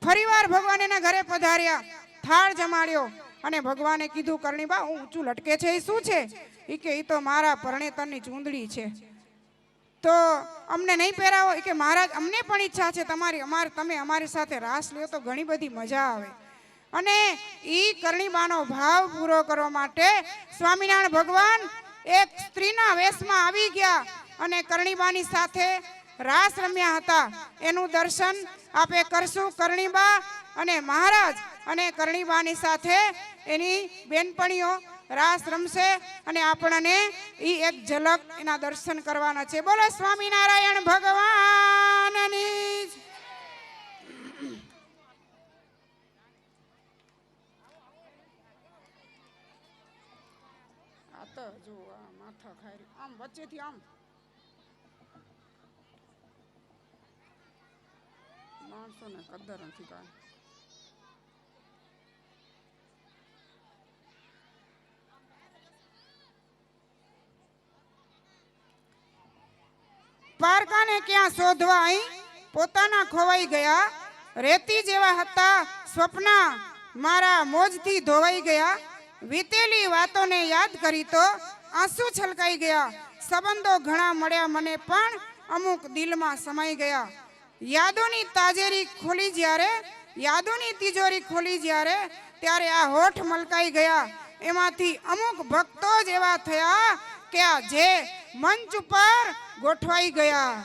ફરીવાર ભગવાન એના ઘરે પધાર્યા, થાળ જમાડ્યો અને ભગવાને કીધું, કરણીબા, હું ઊંચું લટકે છે એ શું છે? એ કે એ તો મારા પરણેતરની ચૂંદડી છે, તો અમને નહીં પહેરાવો? એ કે મહારાજ, અમને પણ ઈચ્છા છે તમારી, તમે અમારી સાથે રાસ લ્યો તો ઘણી બધી મજા આવે. અને ઈ કરણીબાનો ભાવ પૂરો કરવા માટે સ્વામિનારાયણ ભગવાન એક સ્ત્રીના વેશમાં આવી ગયા અને કરણીબાની સાથે રાસ રમ્યા હતા. એનું દર્શન આપે કરશું. કરણીબા અને મહારાજ અને કરણીબાની સાથે એની બેનપણીઓ રાસ રમશે અને આપણને ઈ એક ઝલક એના દર્શન કરવાના છે. બોલો સ્વામિનારાયણ ભગવાનની. આ તો જો આ માથા ખાઈ આમ વચ્ચેથી આમ માણસોને કદર નથી કાંઈ. પારકાને ક્યાં શોધવા, અહીં પોતાના ખોવાઈ ગયા. રેતી જેવા હતા સ્વપ્ના, મારા મોજથી ધોવાઈ ગયા. વીતેલી વાતોને યાદ કરી તો આંસુ છલકાઈ ગયા. સંબંધો ઘણા મળ્યા મને, પણ અમુક દિલમાં સમાઈ ગયા. યાદોની તાજેરી ખોલી જ્યારે, યાદોની તિજોરી ખોલી જ્યારે, ત્યારે આ હોઠ મલકાઈ ગયા. એમાંથી અમુક ભક્તો જ એવા થયા કે આ જે મંચ ઉપર ગોઠવાઈ ગયા.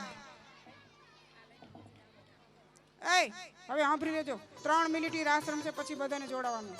એ હવે સાંભળી લેજો, 3 મિનિટ રાસ રમશે, પછી બધાને જોડાવાનું.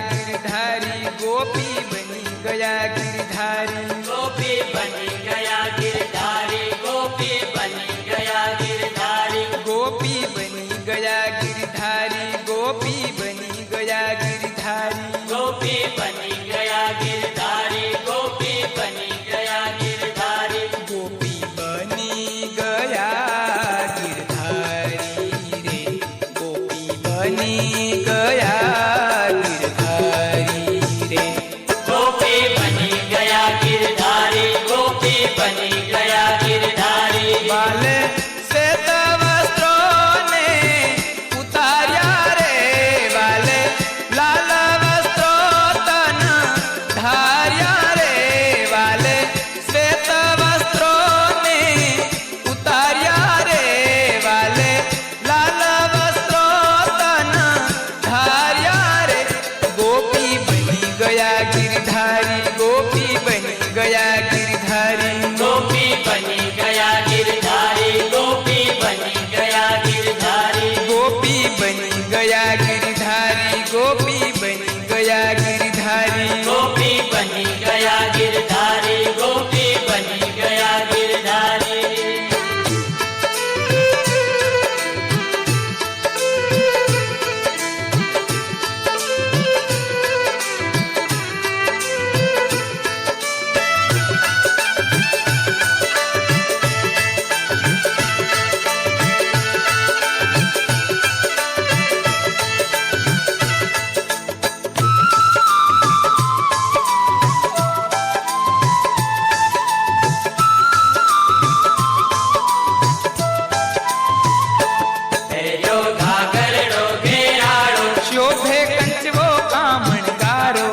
गिरधारी गोपी बनी गया गिरधारी, गोपी बनी गया गिरधारी, गोपी बनी गया गिरधारी, गोपी बनी गया गिरधारी, गोपी बनी गया गिरधारी, गोपी बनी गया गिरधारी, गोपी बनी गया गिरधारी, गोपी बनी गया गिरधारी रे, गोपी गया गिरधारी गोपी बनी गया गिरधारी गोपी बनी गया गिरधारी गोपी बनी गया गिरधारी गोपी बनी गया गिरधारी गोपी बनी गया गिरधारी गोपी बनी गया गिरधारी गोपी बनी गया गिरधारी शोभे कंचवो कामणगारो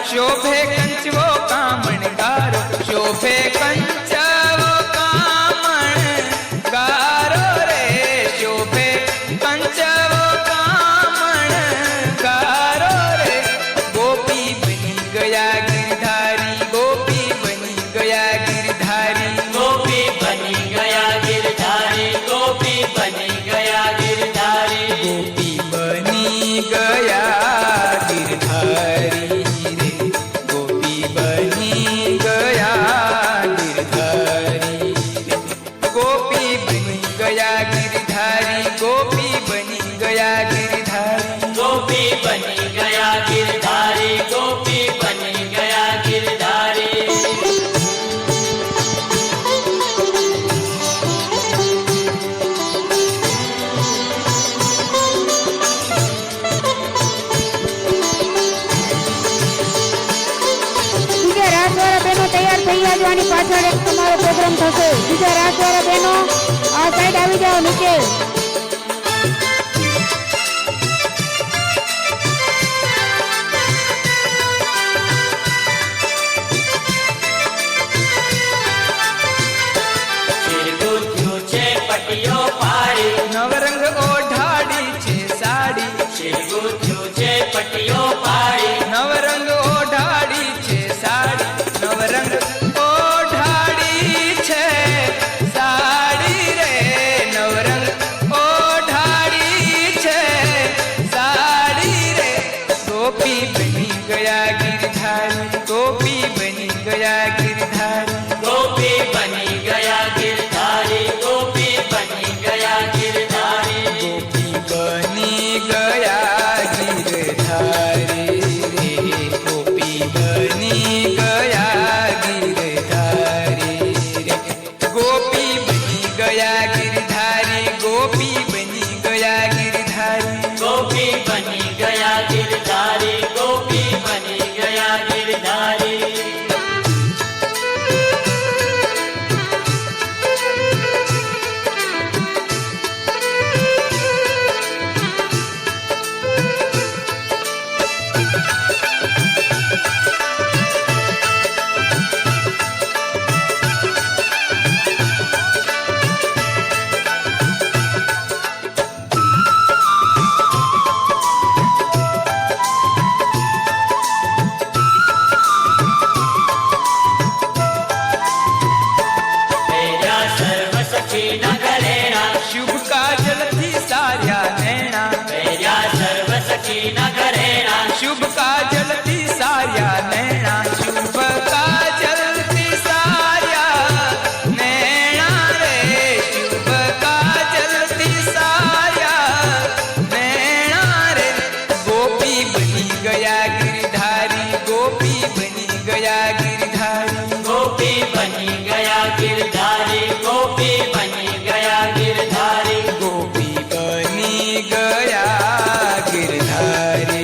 शोभे कंचवो कामणगारो शोभे कंचवो कामणगारो रे शोभे कंचवो कामणगारो रे गोपी बनी गया गिरधारी गोपी बनी गया गिरधारी गोपी बनी गया गिरधारी गोपी बनी गया गिरधारी गोपी बनी गया गिरधारी रे गोपी बनी गया गिरधारी रे गोपी बनी गया गिरधारी गोपी बनी गया गिरधारी गोपी बनी गया गिरधारी गोपी बनी गया गिरधारी બીજા રાસવાળા બહેનો તૈયાર થઈ જાજો આની પાછળ એક તમારો પ્રોગ્રામ થશે બીજા રાસવાળા બહેનો આ સાઈડ આવી જાઓ નીચે શિર ગુંથ્યું છે પટીઓ પાડી નવરંગ ઓઢાડી છે સાડી શિર ગુંથ્યું છે પટીઓ પાડી નવરંગ ઓઢાડી છે સાડી નવરંગ ઓઢાડી છે સાડી રે નવરંગ ઓઢાડી છે સાડી રે ગોપી બની ગયા गिरधारी गोपी बनी गया गिरधारी गोपी बनी गया गिरधारी गोपी बनी गया गिरधारी गोपी बनी गया गिरधारी रे गोपी बनी गया गिरधारी रे गोपी बनी गया गिरधारी गोपी बनी गया गिरधारी गोपी बनी गया गिरधारी गोपी बनी गया गिरधारी मेरा सर्व सखी नगरेणा शुभ काजल थी सार्या नैना मेरा सर्व सखी नगरेणा शुभ काजल थी सार्या नैना शुभ काजल थी सार्या नैना रे शुभ काजल थी सार्या नैना रे गोपी बनी गया गिरधारी गोपी बनी गया गिरधारी गोपी बनी गया गिरधारी गोपी बनी गया गिरधारी गोपी बनी गया गिरधारी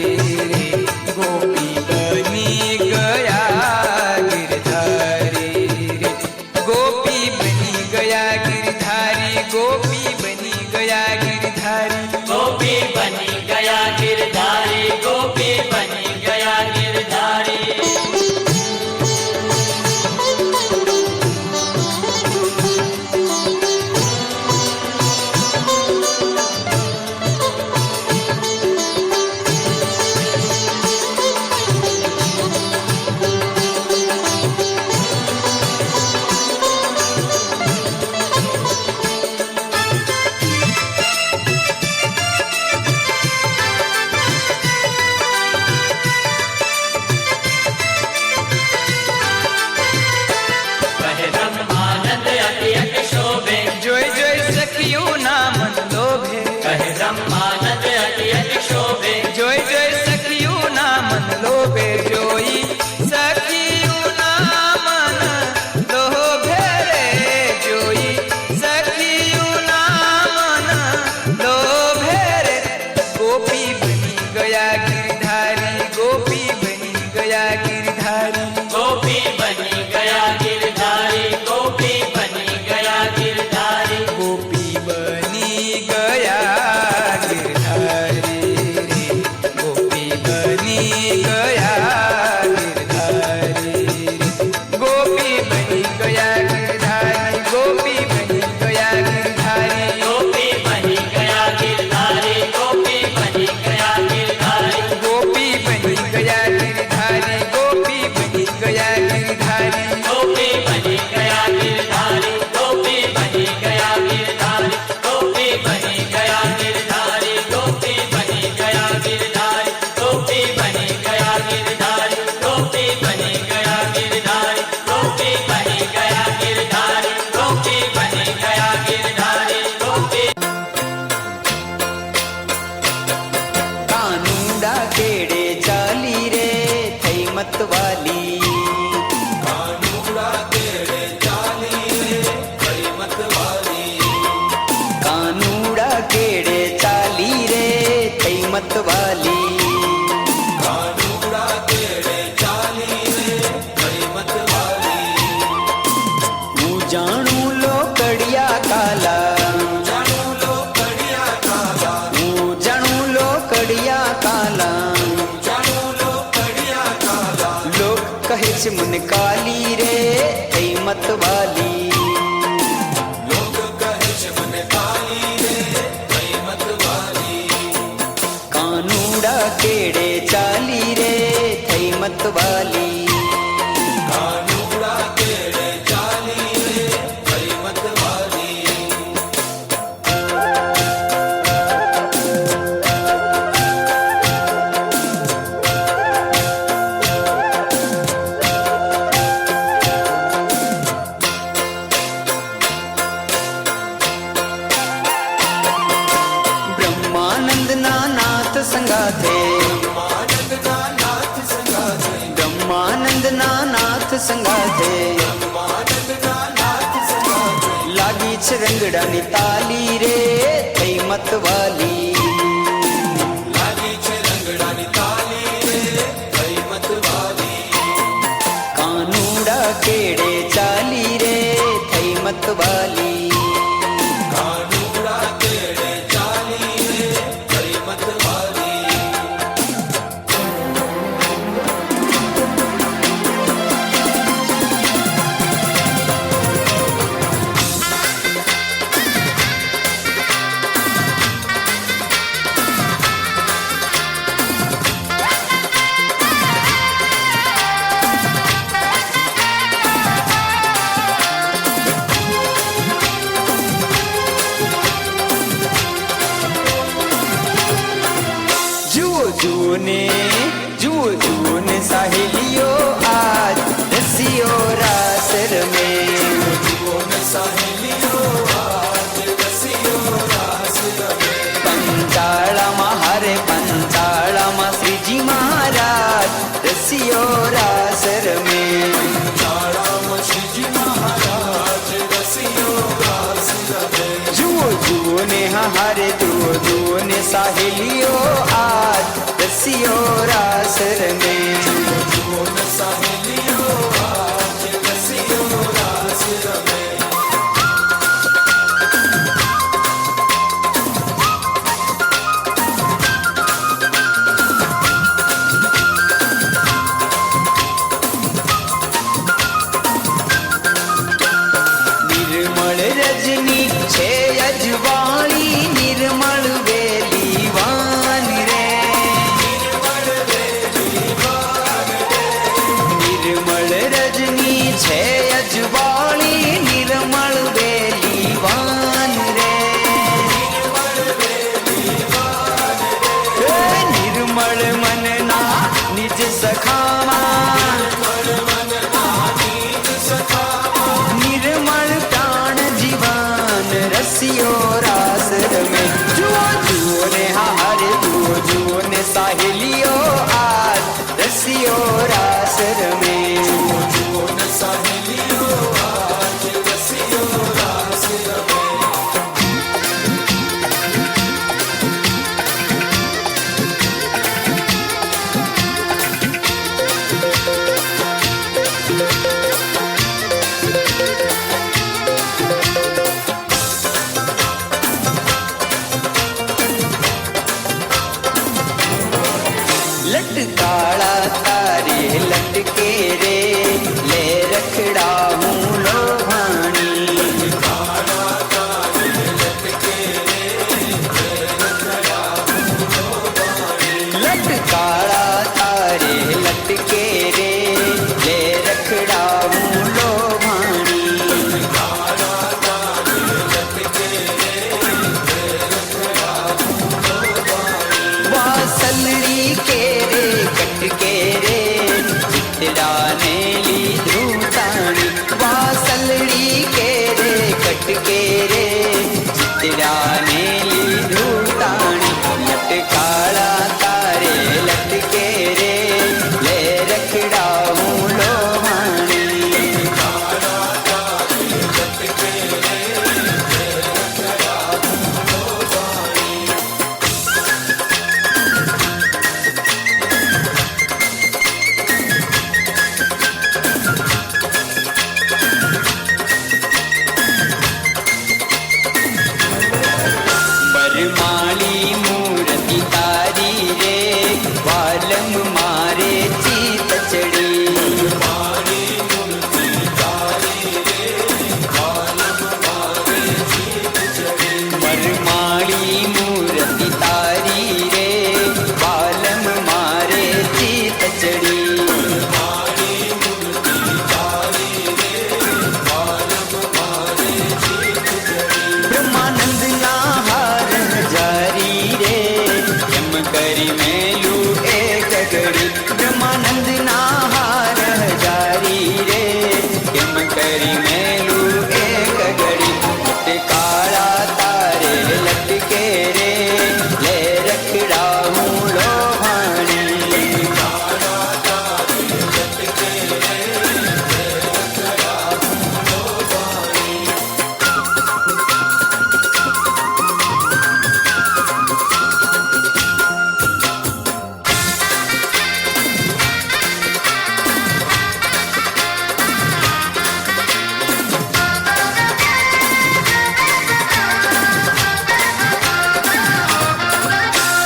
रे गोपी बनी गया गिरधारी रे गोपी बनी गया गिरधारी गोपी बनी गया गिरधारी गोपी बनी गया गिरधारी गोपी बनी गया गिरधारी मत वाली कानूड़ा केड़े चाली रे थई मत वाली कानूड़ा केड़े चाली रे थई मत वाली कानूड़ा केड़े चाली रे थई मत वाली हूँ जाणू लोकड़िया काला जाणू लो कड़िया काला हूँ जाणू लोकड़िया काला जाणू लो कड़िया काला लोग कहे छे मन काली रे थई मत वाली लोग कहे छे मने काली रे थई मत वाली कानूड़ा केड़े चाली रे थई मत वाली कानूड़ा केड़े चाली रे थई मत वाली ब्रह्मानंद ना नाथ संगाथे आनंद ना नाथ संगाथे ब्रह्मानंद ना नाथ संगाथे आनंद ना नाथ संगाथे लागी छे रंगડાની તાલી રે થઈ મત વાલી लागी छे रंगडानी ताली रे थई मत वाली કાનુડા કેડે ચાલી રે થઈ મત વાલી कानूड़ा केड़े चाली रे थई मत वाली જુઓ જુઓ ને સાહેલીઓ આજ રસીઓ રાસ રમે सहेलियों आज रसियो रास रमे પંચાળામાં હારે પંચાળામાં શ્રીજી મહારાજ રસીઓ રાસ રમે चाड़ा मशीजी महाराज रसियो रास रमे જુઓ ને હારે જુઓ ને સાહેલીઓ આજ રસીઓ રાસ રમે जुओन सहेलियों आज रसियो रास रमे નિર્મળ રજની છે અજવાળી નિર્મળ વેલી વાન રે નિર્મળ રજની છે અજવાળી નિર્મળ વેલી વાન રે નિર્મળ મનના નિજ સખામાં નિર્મળ પ્રાણ જીવન રસિયો રાસ રમે જુઓ ને હારે જુઓ ને સાહેલીઓ આજ રસિયો રાસ રમે जुओन सहेलियों आज रसियो रास रमे लटकाड़ा तारे लटके रे ले रखड़ा हूँ लोहानी लटकाड़ा तारे लटके रे ले रखड़ा हूँ लोहानी वासलड़ी के रे कटके रे चितड़ा ने ली धूतानी वासलड़ी પ્રેમાનંદ ના હાર હજારી રે કેમ કરી મેલું એક ઘડી તે કાળા તારે લટકે રે લે રખડા હું લોભાણી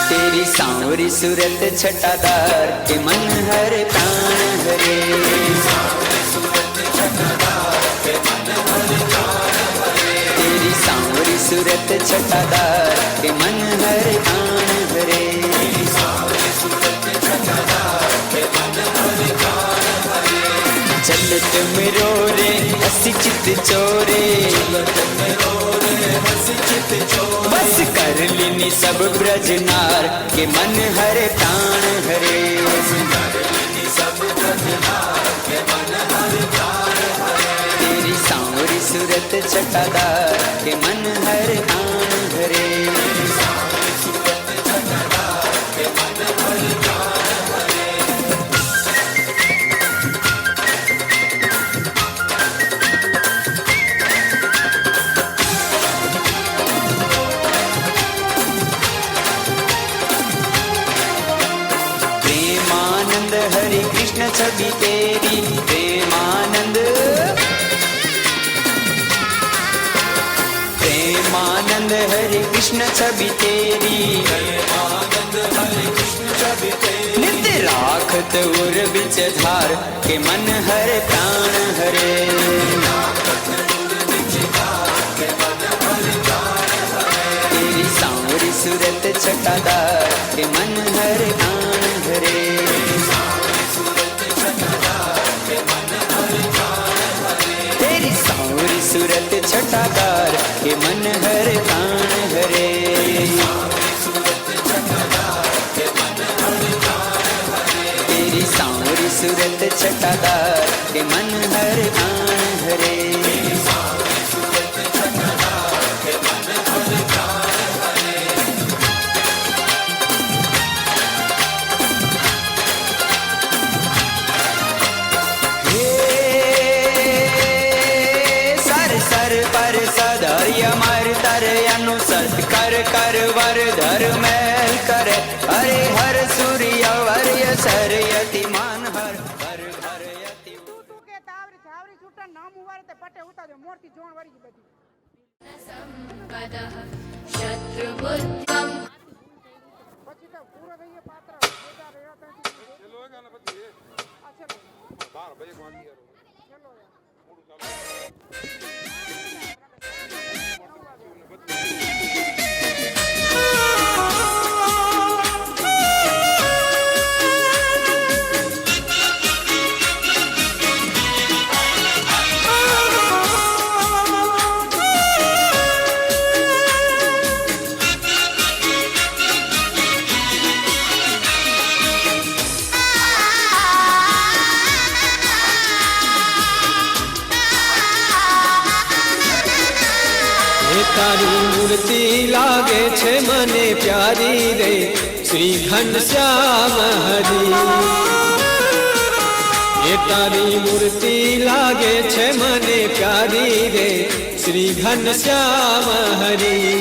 तेरी सांवरी सूरत छटादार के मन हर प्राण हरे तेरी सांवरी सूरत छटादार के मन हर प्राण हरे चलत मेरो रे हसी चित चोरे बस कर लीनी सब ब्रजनार के मन हरे प्राण हरे तेरी सांवरी सूरत छटादार के मन हरे प्राण हरे प्रेमानंद हरि कृष्ण छवि तेरी प्रेमानंद प्रेमानंद हरि कृष्ण छवि तेरी नित्य राखत उर बिच धार के मन हरे प्राण हरे तेरी सांवरी सूरत छटादार के मन हरे प्राण हरे तेरी सांवरी सूरत छटादार के मन हरे प्राण हरे तेरी सांवरी सूरत छटादार के मन हरे प्राण हरे पर सदर्य मर तर अनुसत कर कर वर धर मैल कर हरे हर सूर्य वर्य सरयति मान हर हर हर यति તું તું કે તાવરી ઝાવરી છૂટા નામ ઉવારે તે પટે ઉતાજો મોરથી જોણ વળી ગઈ બધી પછી તો પૂરો થઈ ગયો પાત્ર બેટા રહ્યો તો ચલો ગાના પછી આ ચલો 12 બજે વાગી યાર ચલો યાર તારી મૂર્તિ લાગે છે મને પ્યારી રે શ્રી ઘનશ્યામ હરી એ તારી મૂર્તિ લાગે છે મને પ્યારી રે શ્રી ઘનશ્યામ હરી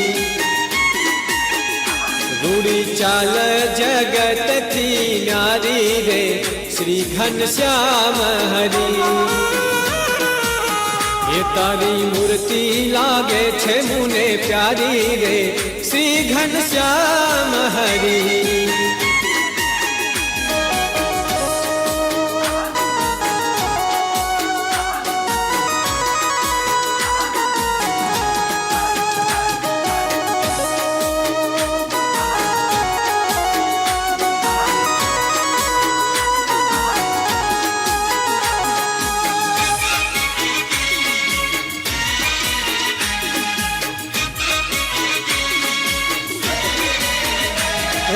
રૂડી ચાલ જગતથી ન્યારી રે શ્રી ઘનશ્યામ હરી ये तारी मूर्ति लागे छे मुने प्यारी रे श्री घनश्याम हरी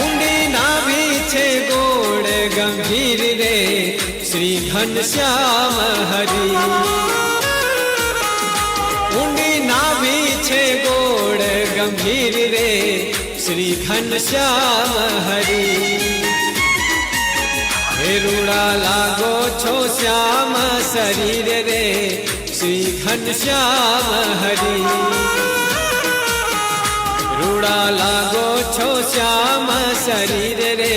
ઊંડી ના श्री घनश्याम हरि ઊંડી નાભી છે ગોળ ગંભીર રે શ્રી ઘનશ્યામ હરિ રૂડા લાગો છો શ્યામ શરીર રે શ્રી ઘનશ્યામ હરિ રૂડા લાગો છો શ્યામ શરીર રે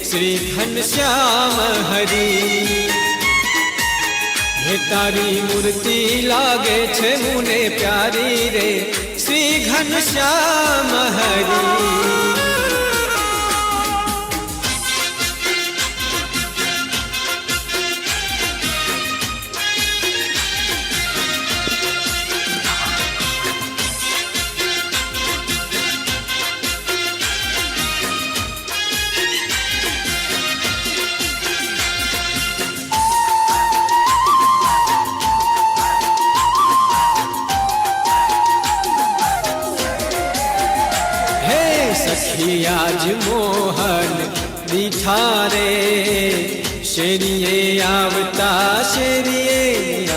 શ્રી ઘનશ્યામ હરિ હે તારી મૂર્તિ લાગે છે મુને પ્યારી રે શ્રી ઘનશ્યામ હરિ आज मोहन दीठा रे शेरिये आवता शेरिये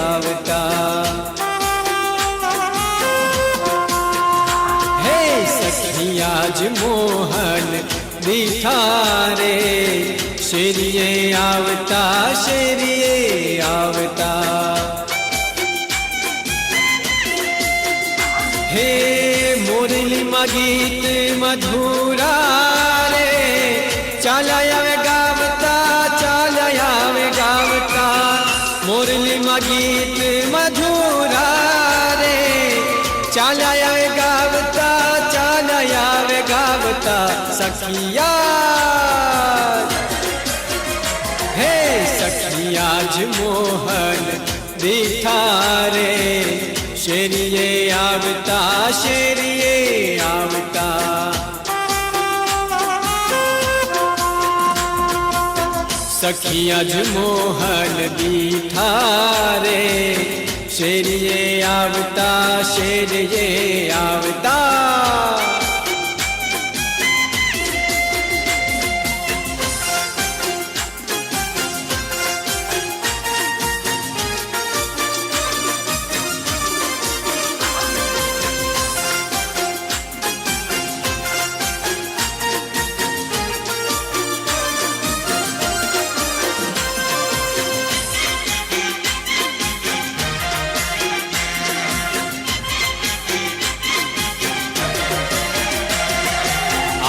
आवता हे सखी आज मोहन दीठा रे शेरिये आवता शेरिये आवता हे मोरली मा गीत मधुरा रे चालयावे गावता चालयावे गावता मोरली मा गीत मधुरा रे चालयावे गावता चालयावे गावता सखिया हे सखिया आज मोहन दीठा रे शेरिये आवता शेरिये आवता सखिया मोहन दीठा रे शेरिये आवता शेरिये आवता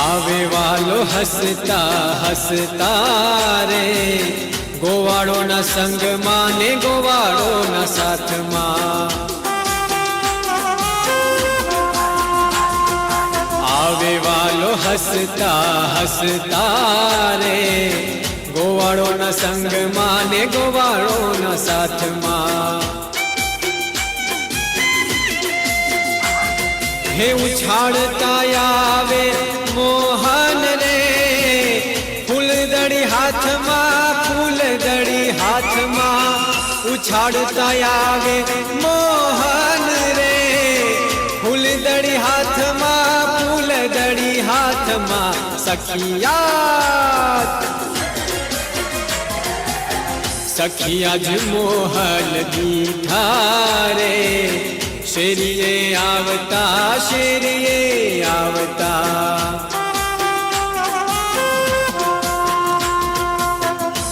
आवे वालो हसता हसता रे गोवाड़ो न संग माने गोवाड़ो न साथ मां आवे वालो हसता हसता रे गोवाड़ो न संग माने गोवाड़ो न साथ मां हे उछाड़ता आवे मोहन रे फूलदड़ी हाथ मां फूलदड़ी हाथ मां उछाड़ता आवे मोहन रे फूलदड़ी हाथ मां फूलदड़ी हाथ मां सखिया सखिया मोहन दीठा रे शेरिये आवता शेरिये आवता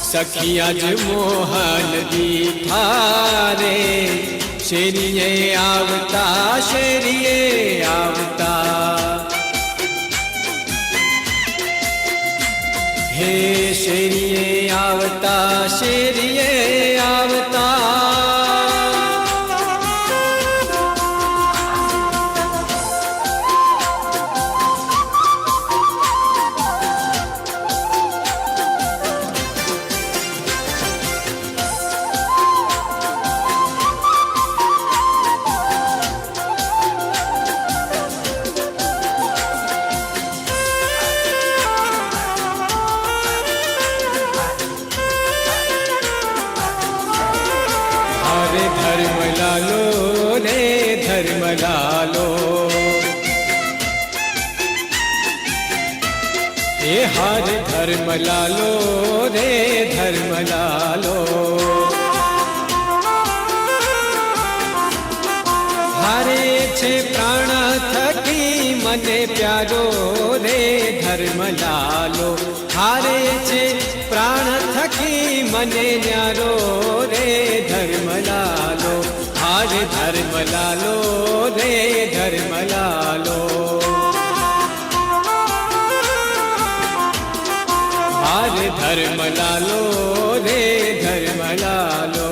सखिया मोहन दीठा रे शेरिये आवता शेरिये आवता हे शेरिये आवता शेरिये आवता धर्म लालो रे धर्म लालो हे હાર ધર્મ લાલો રે ધર્મ લાલો, હારે છે પ્રાણ થકી મને પ્યારો રે ધર્મ લાલો, હારે છે પ્રાણ થકી મને ન્યારો રે ધર્મ લાલો, હાર ધર્મ લાલો રે ધર્મ લાલો, હાર ધર્મ લાલો રે ધર્મ લાલો.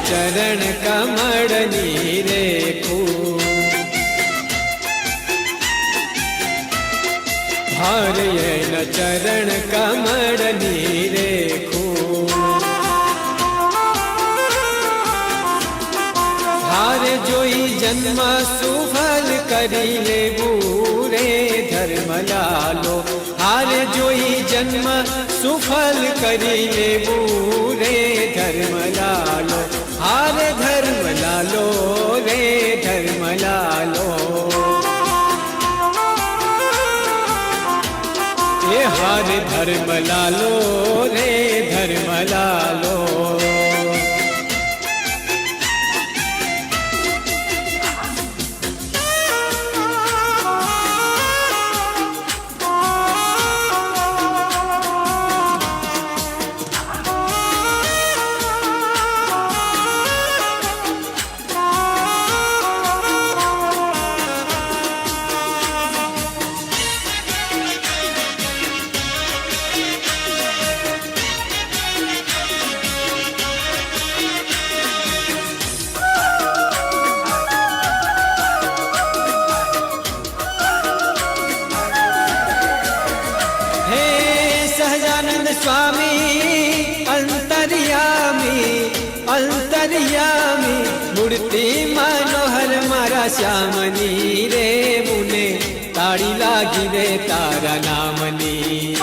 ચરણ કમળની રેખું, હારયન ચરણ કમળની રેખું, હાર જોઈ જન્મ સુફલ કરી લેવું રે ધર્મ લાલો, હાર જોઈ જન્મ સુફલ કરી લેવું રે ધર્મ લાલો, હાર ધર્મ લાલો રે ધર્મ લાલો, એ હાર ધર્મ લાલો રે ધર્મ લાલો. સ્વામી અંતર્યામી અંતર્યામી, મૂર્તિ મનોહર મારા શ્યામની રે, મુને તાળી લાગી રે તારા નામની,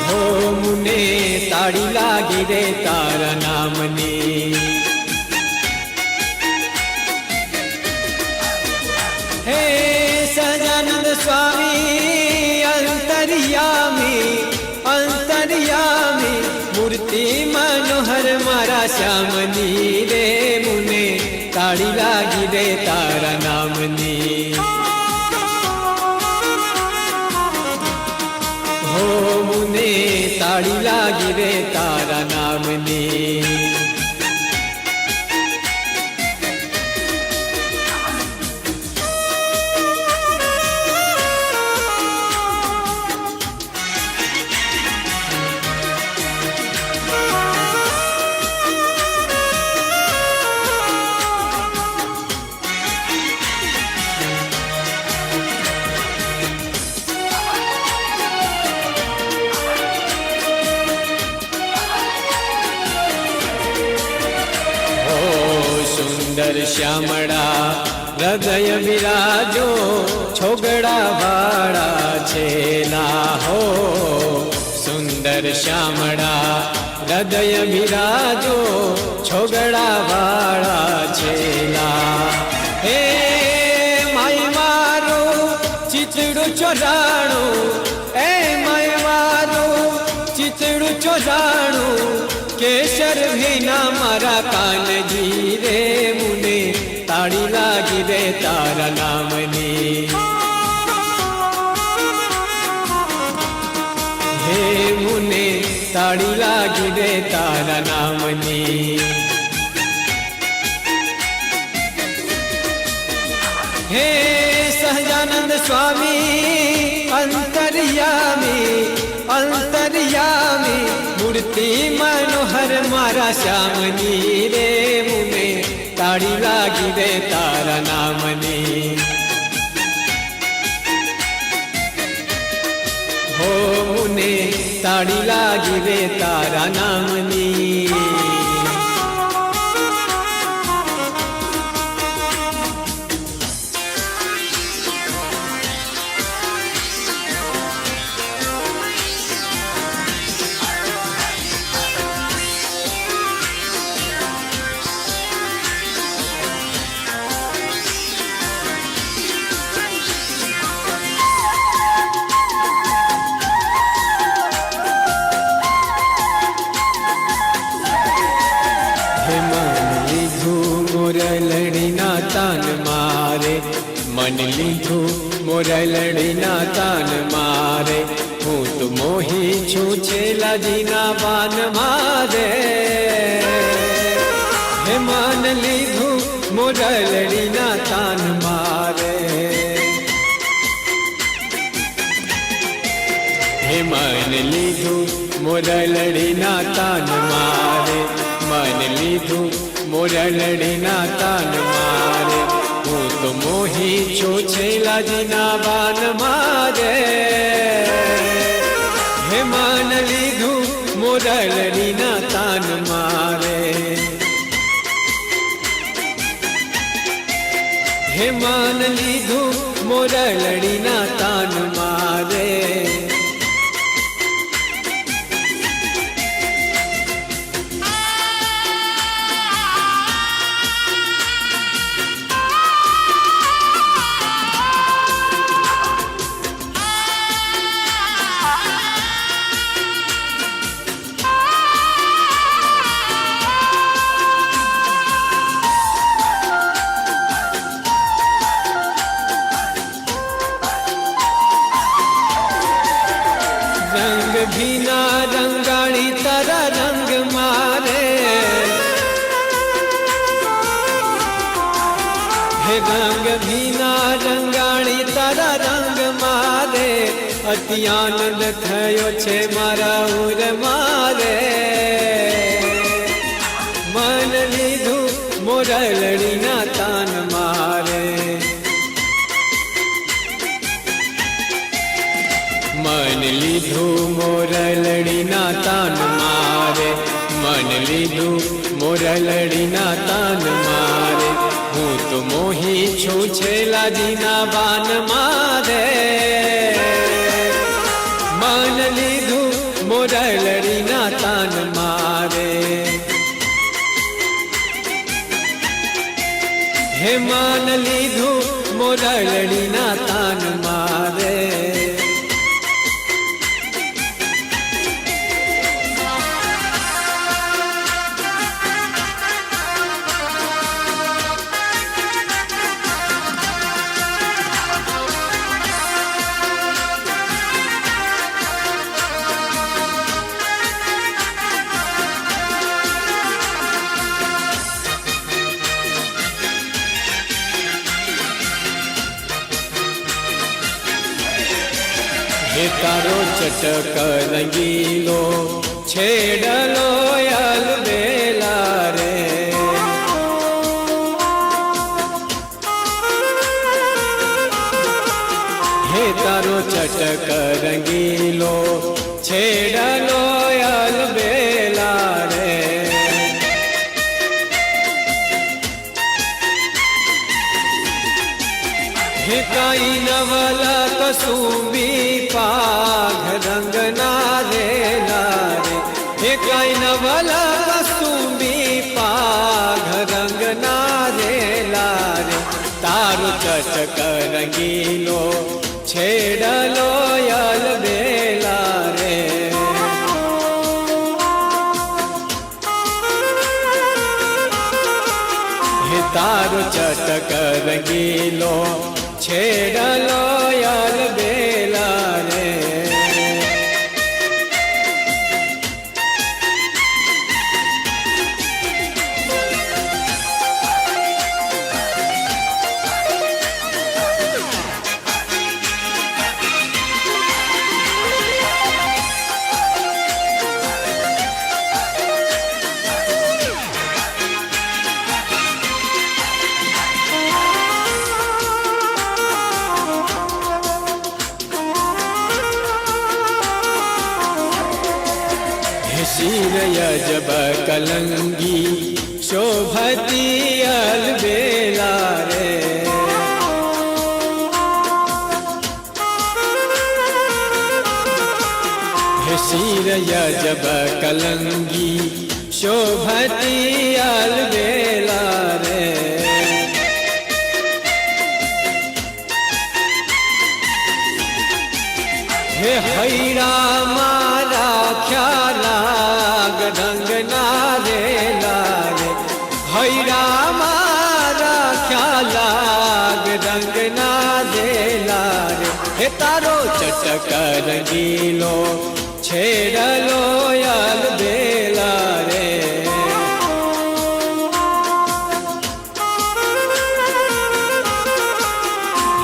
હો મુને તાળી લાગી રે તારા નામની. હે સહજાનંદ સ્વામી અંતર્યામી અંતર્યામી, મૂર્તિ મનોહર મારા શ્યામની રે, મુને તાળી લાગી રે તારા નામની, હો મુને તાળી લાગી રે તારા નામની. સુંદર શ્યામળા હૃદય વિરાજો, છોગડા વાળા છેલા હો, સુંદર શ્યામળા હૃદય વિરાજો, છોગડા વાળા છેલા. હે માય મારું ચિતડું ચોરાણું, એ માય મારું ચિતડું ચોરાણું, કેસર ભીના મારા કાનજી રે, મુને તાળી લાગી રે તારા નામની, હે મુને તાળી લાગી રે તારા નામની. હે સહજાનંદ સ્વામી અંતર્યામી અંતર્યામી, મૂર્તિ મનોહર મારા શ્યામની રે, મુને તાળી લાગી રે તારા નામની, હો મુને તાળી લાગી રે તારા નામની. મોરલડીના તાન મારે મન લીધું મોરલડીના તાન મારે હું તો મોહી છું છેલાજીના બાન મારે હે મન લીધું મોરલડીના તાન મારે હે મન લીધું મોરલડીના તાન મારે મન લીધું મોરલડીના તાન મારે હું તો મોહી છું છેલાજીના બાન મારે હે માન લીધું મોરલડીના તાન મારે હે માન લીધું મોરલડીના તાન મારે ભીના રંગાણી તારા રંગ મારે હે રંગ ભીના રંગાણી તારા રંગ મારે અતિ આનંદ થયો છે મારા ઉર મારે મન લીધું મોરલડીના તાન મારે મન લીધું મોરલડીના તાન મારે મન લીધું મોરલડીના તાન મારે હું તો મોહી છું છેલાજીના બાન મારે મન લીધું મોરલડીના તાન મારે હે મન લીધું મોરલડીના તાન મારે હે તારો ચટક રંગીલો છેડલો અલબેલા રે હે તારો ચટક રંગીલો છેડલો અલબેલા રે હે કાઈ નવલા કસુંબી પાઘ રંગ નારે નારે હે કાઈ નવલા કસુંબી પાઘ રંગ નારે લારે તારું ચટક રંગીલો છેડલો અલબેલા રે હે તારું ચટક રંગીલો છેડલો અલબેલા રે शिर यजब कलंगी शोभती अलबेला रे शिर यजब कलंगी शोभती अलबेला रे हे हैरा मारा ख्याला ढंग ना रे लागे हैरा मारा ख्याला ढंग ना दे लागे हे तारो चटक रंगीलो छेड़लो यल बेला रे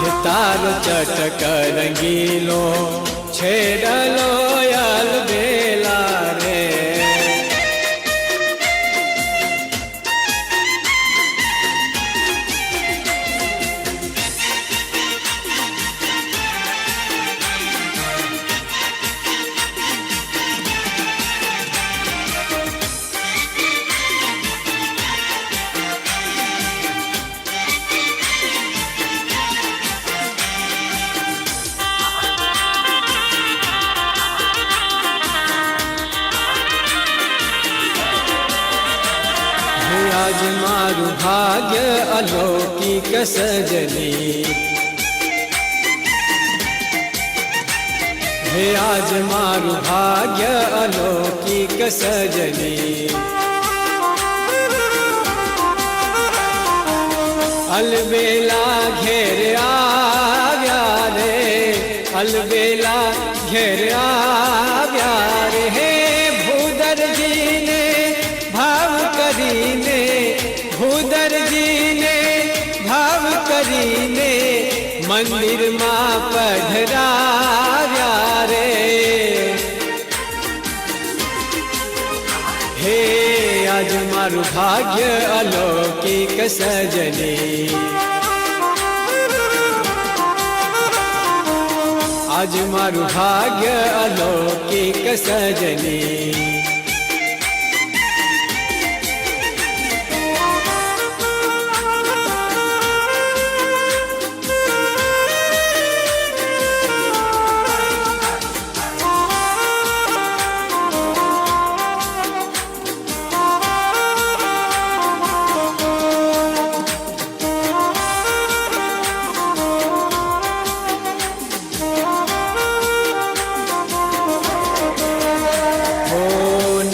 हे तारो चटक रंगीलो छेड़लो यल बेला रे आज मारू भाग्य अलौकिक सजनी हे आज मारू भाग्य अलौकिक सजनी अलबेला घेर आव्या रे अलबेला घेर आव्या रे हे भूदर जी ने भाव करीने भूदर जी ने भाव करीने मंदिर मां पधराव्या रे हे आज मारू भाग्य अलौकिक सजनी आज मारू भाग्य अलौकिक सजनी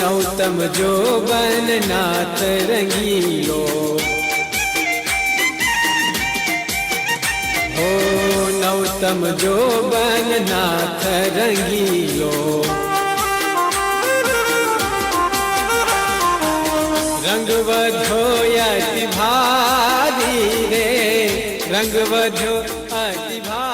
नौतम जो बन नाथ रंगीलो हो नौतम जो बन नाथ रंगीलो रंग बधो अति भारी रे रंग बधो अति भारी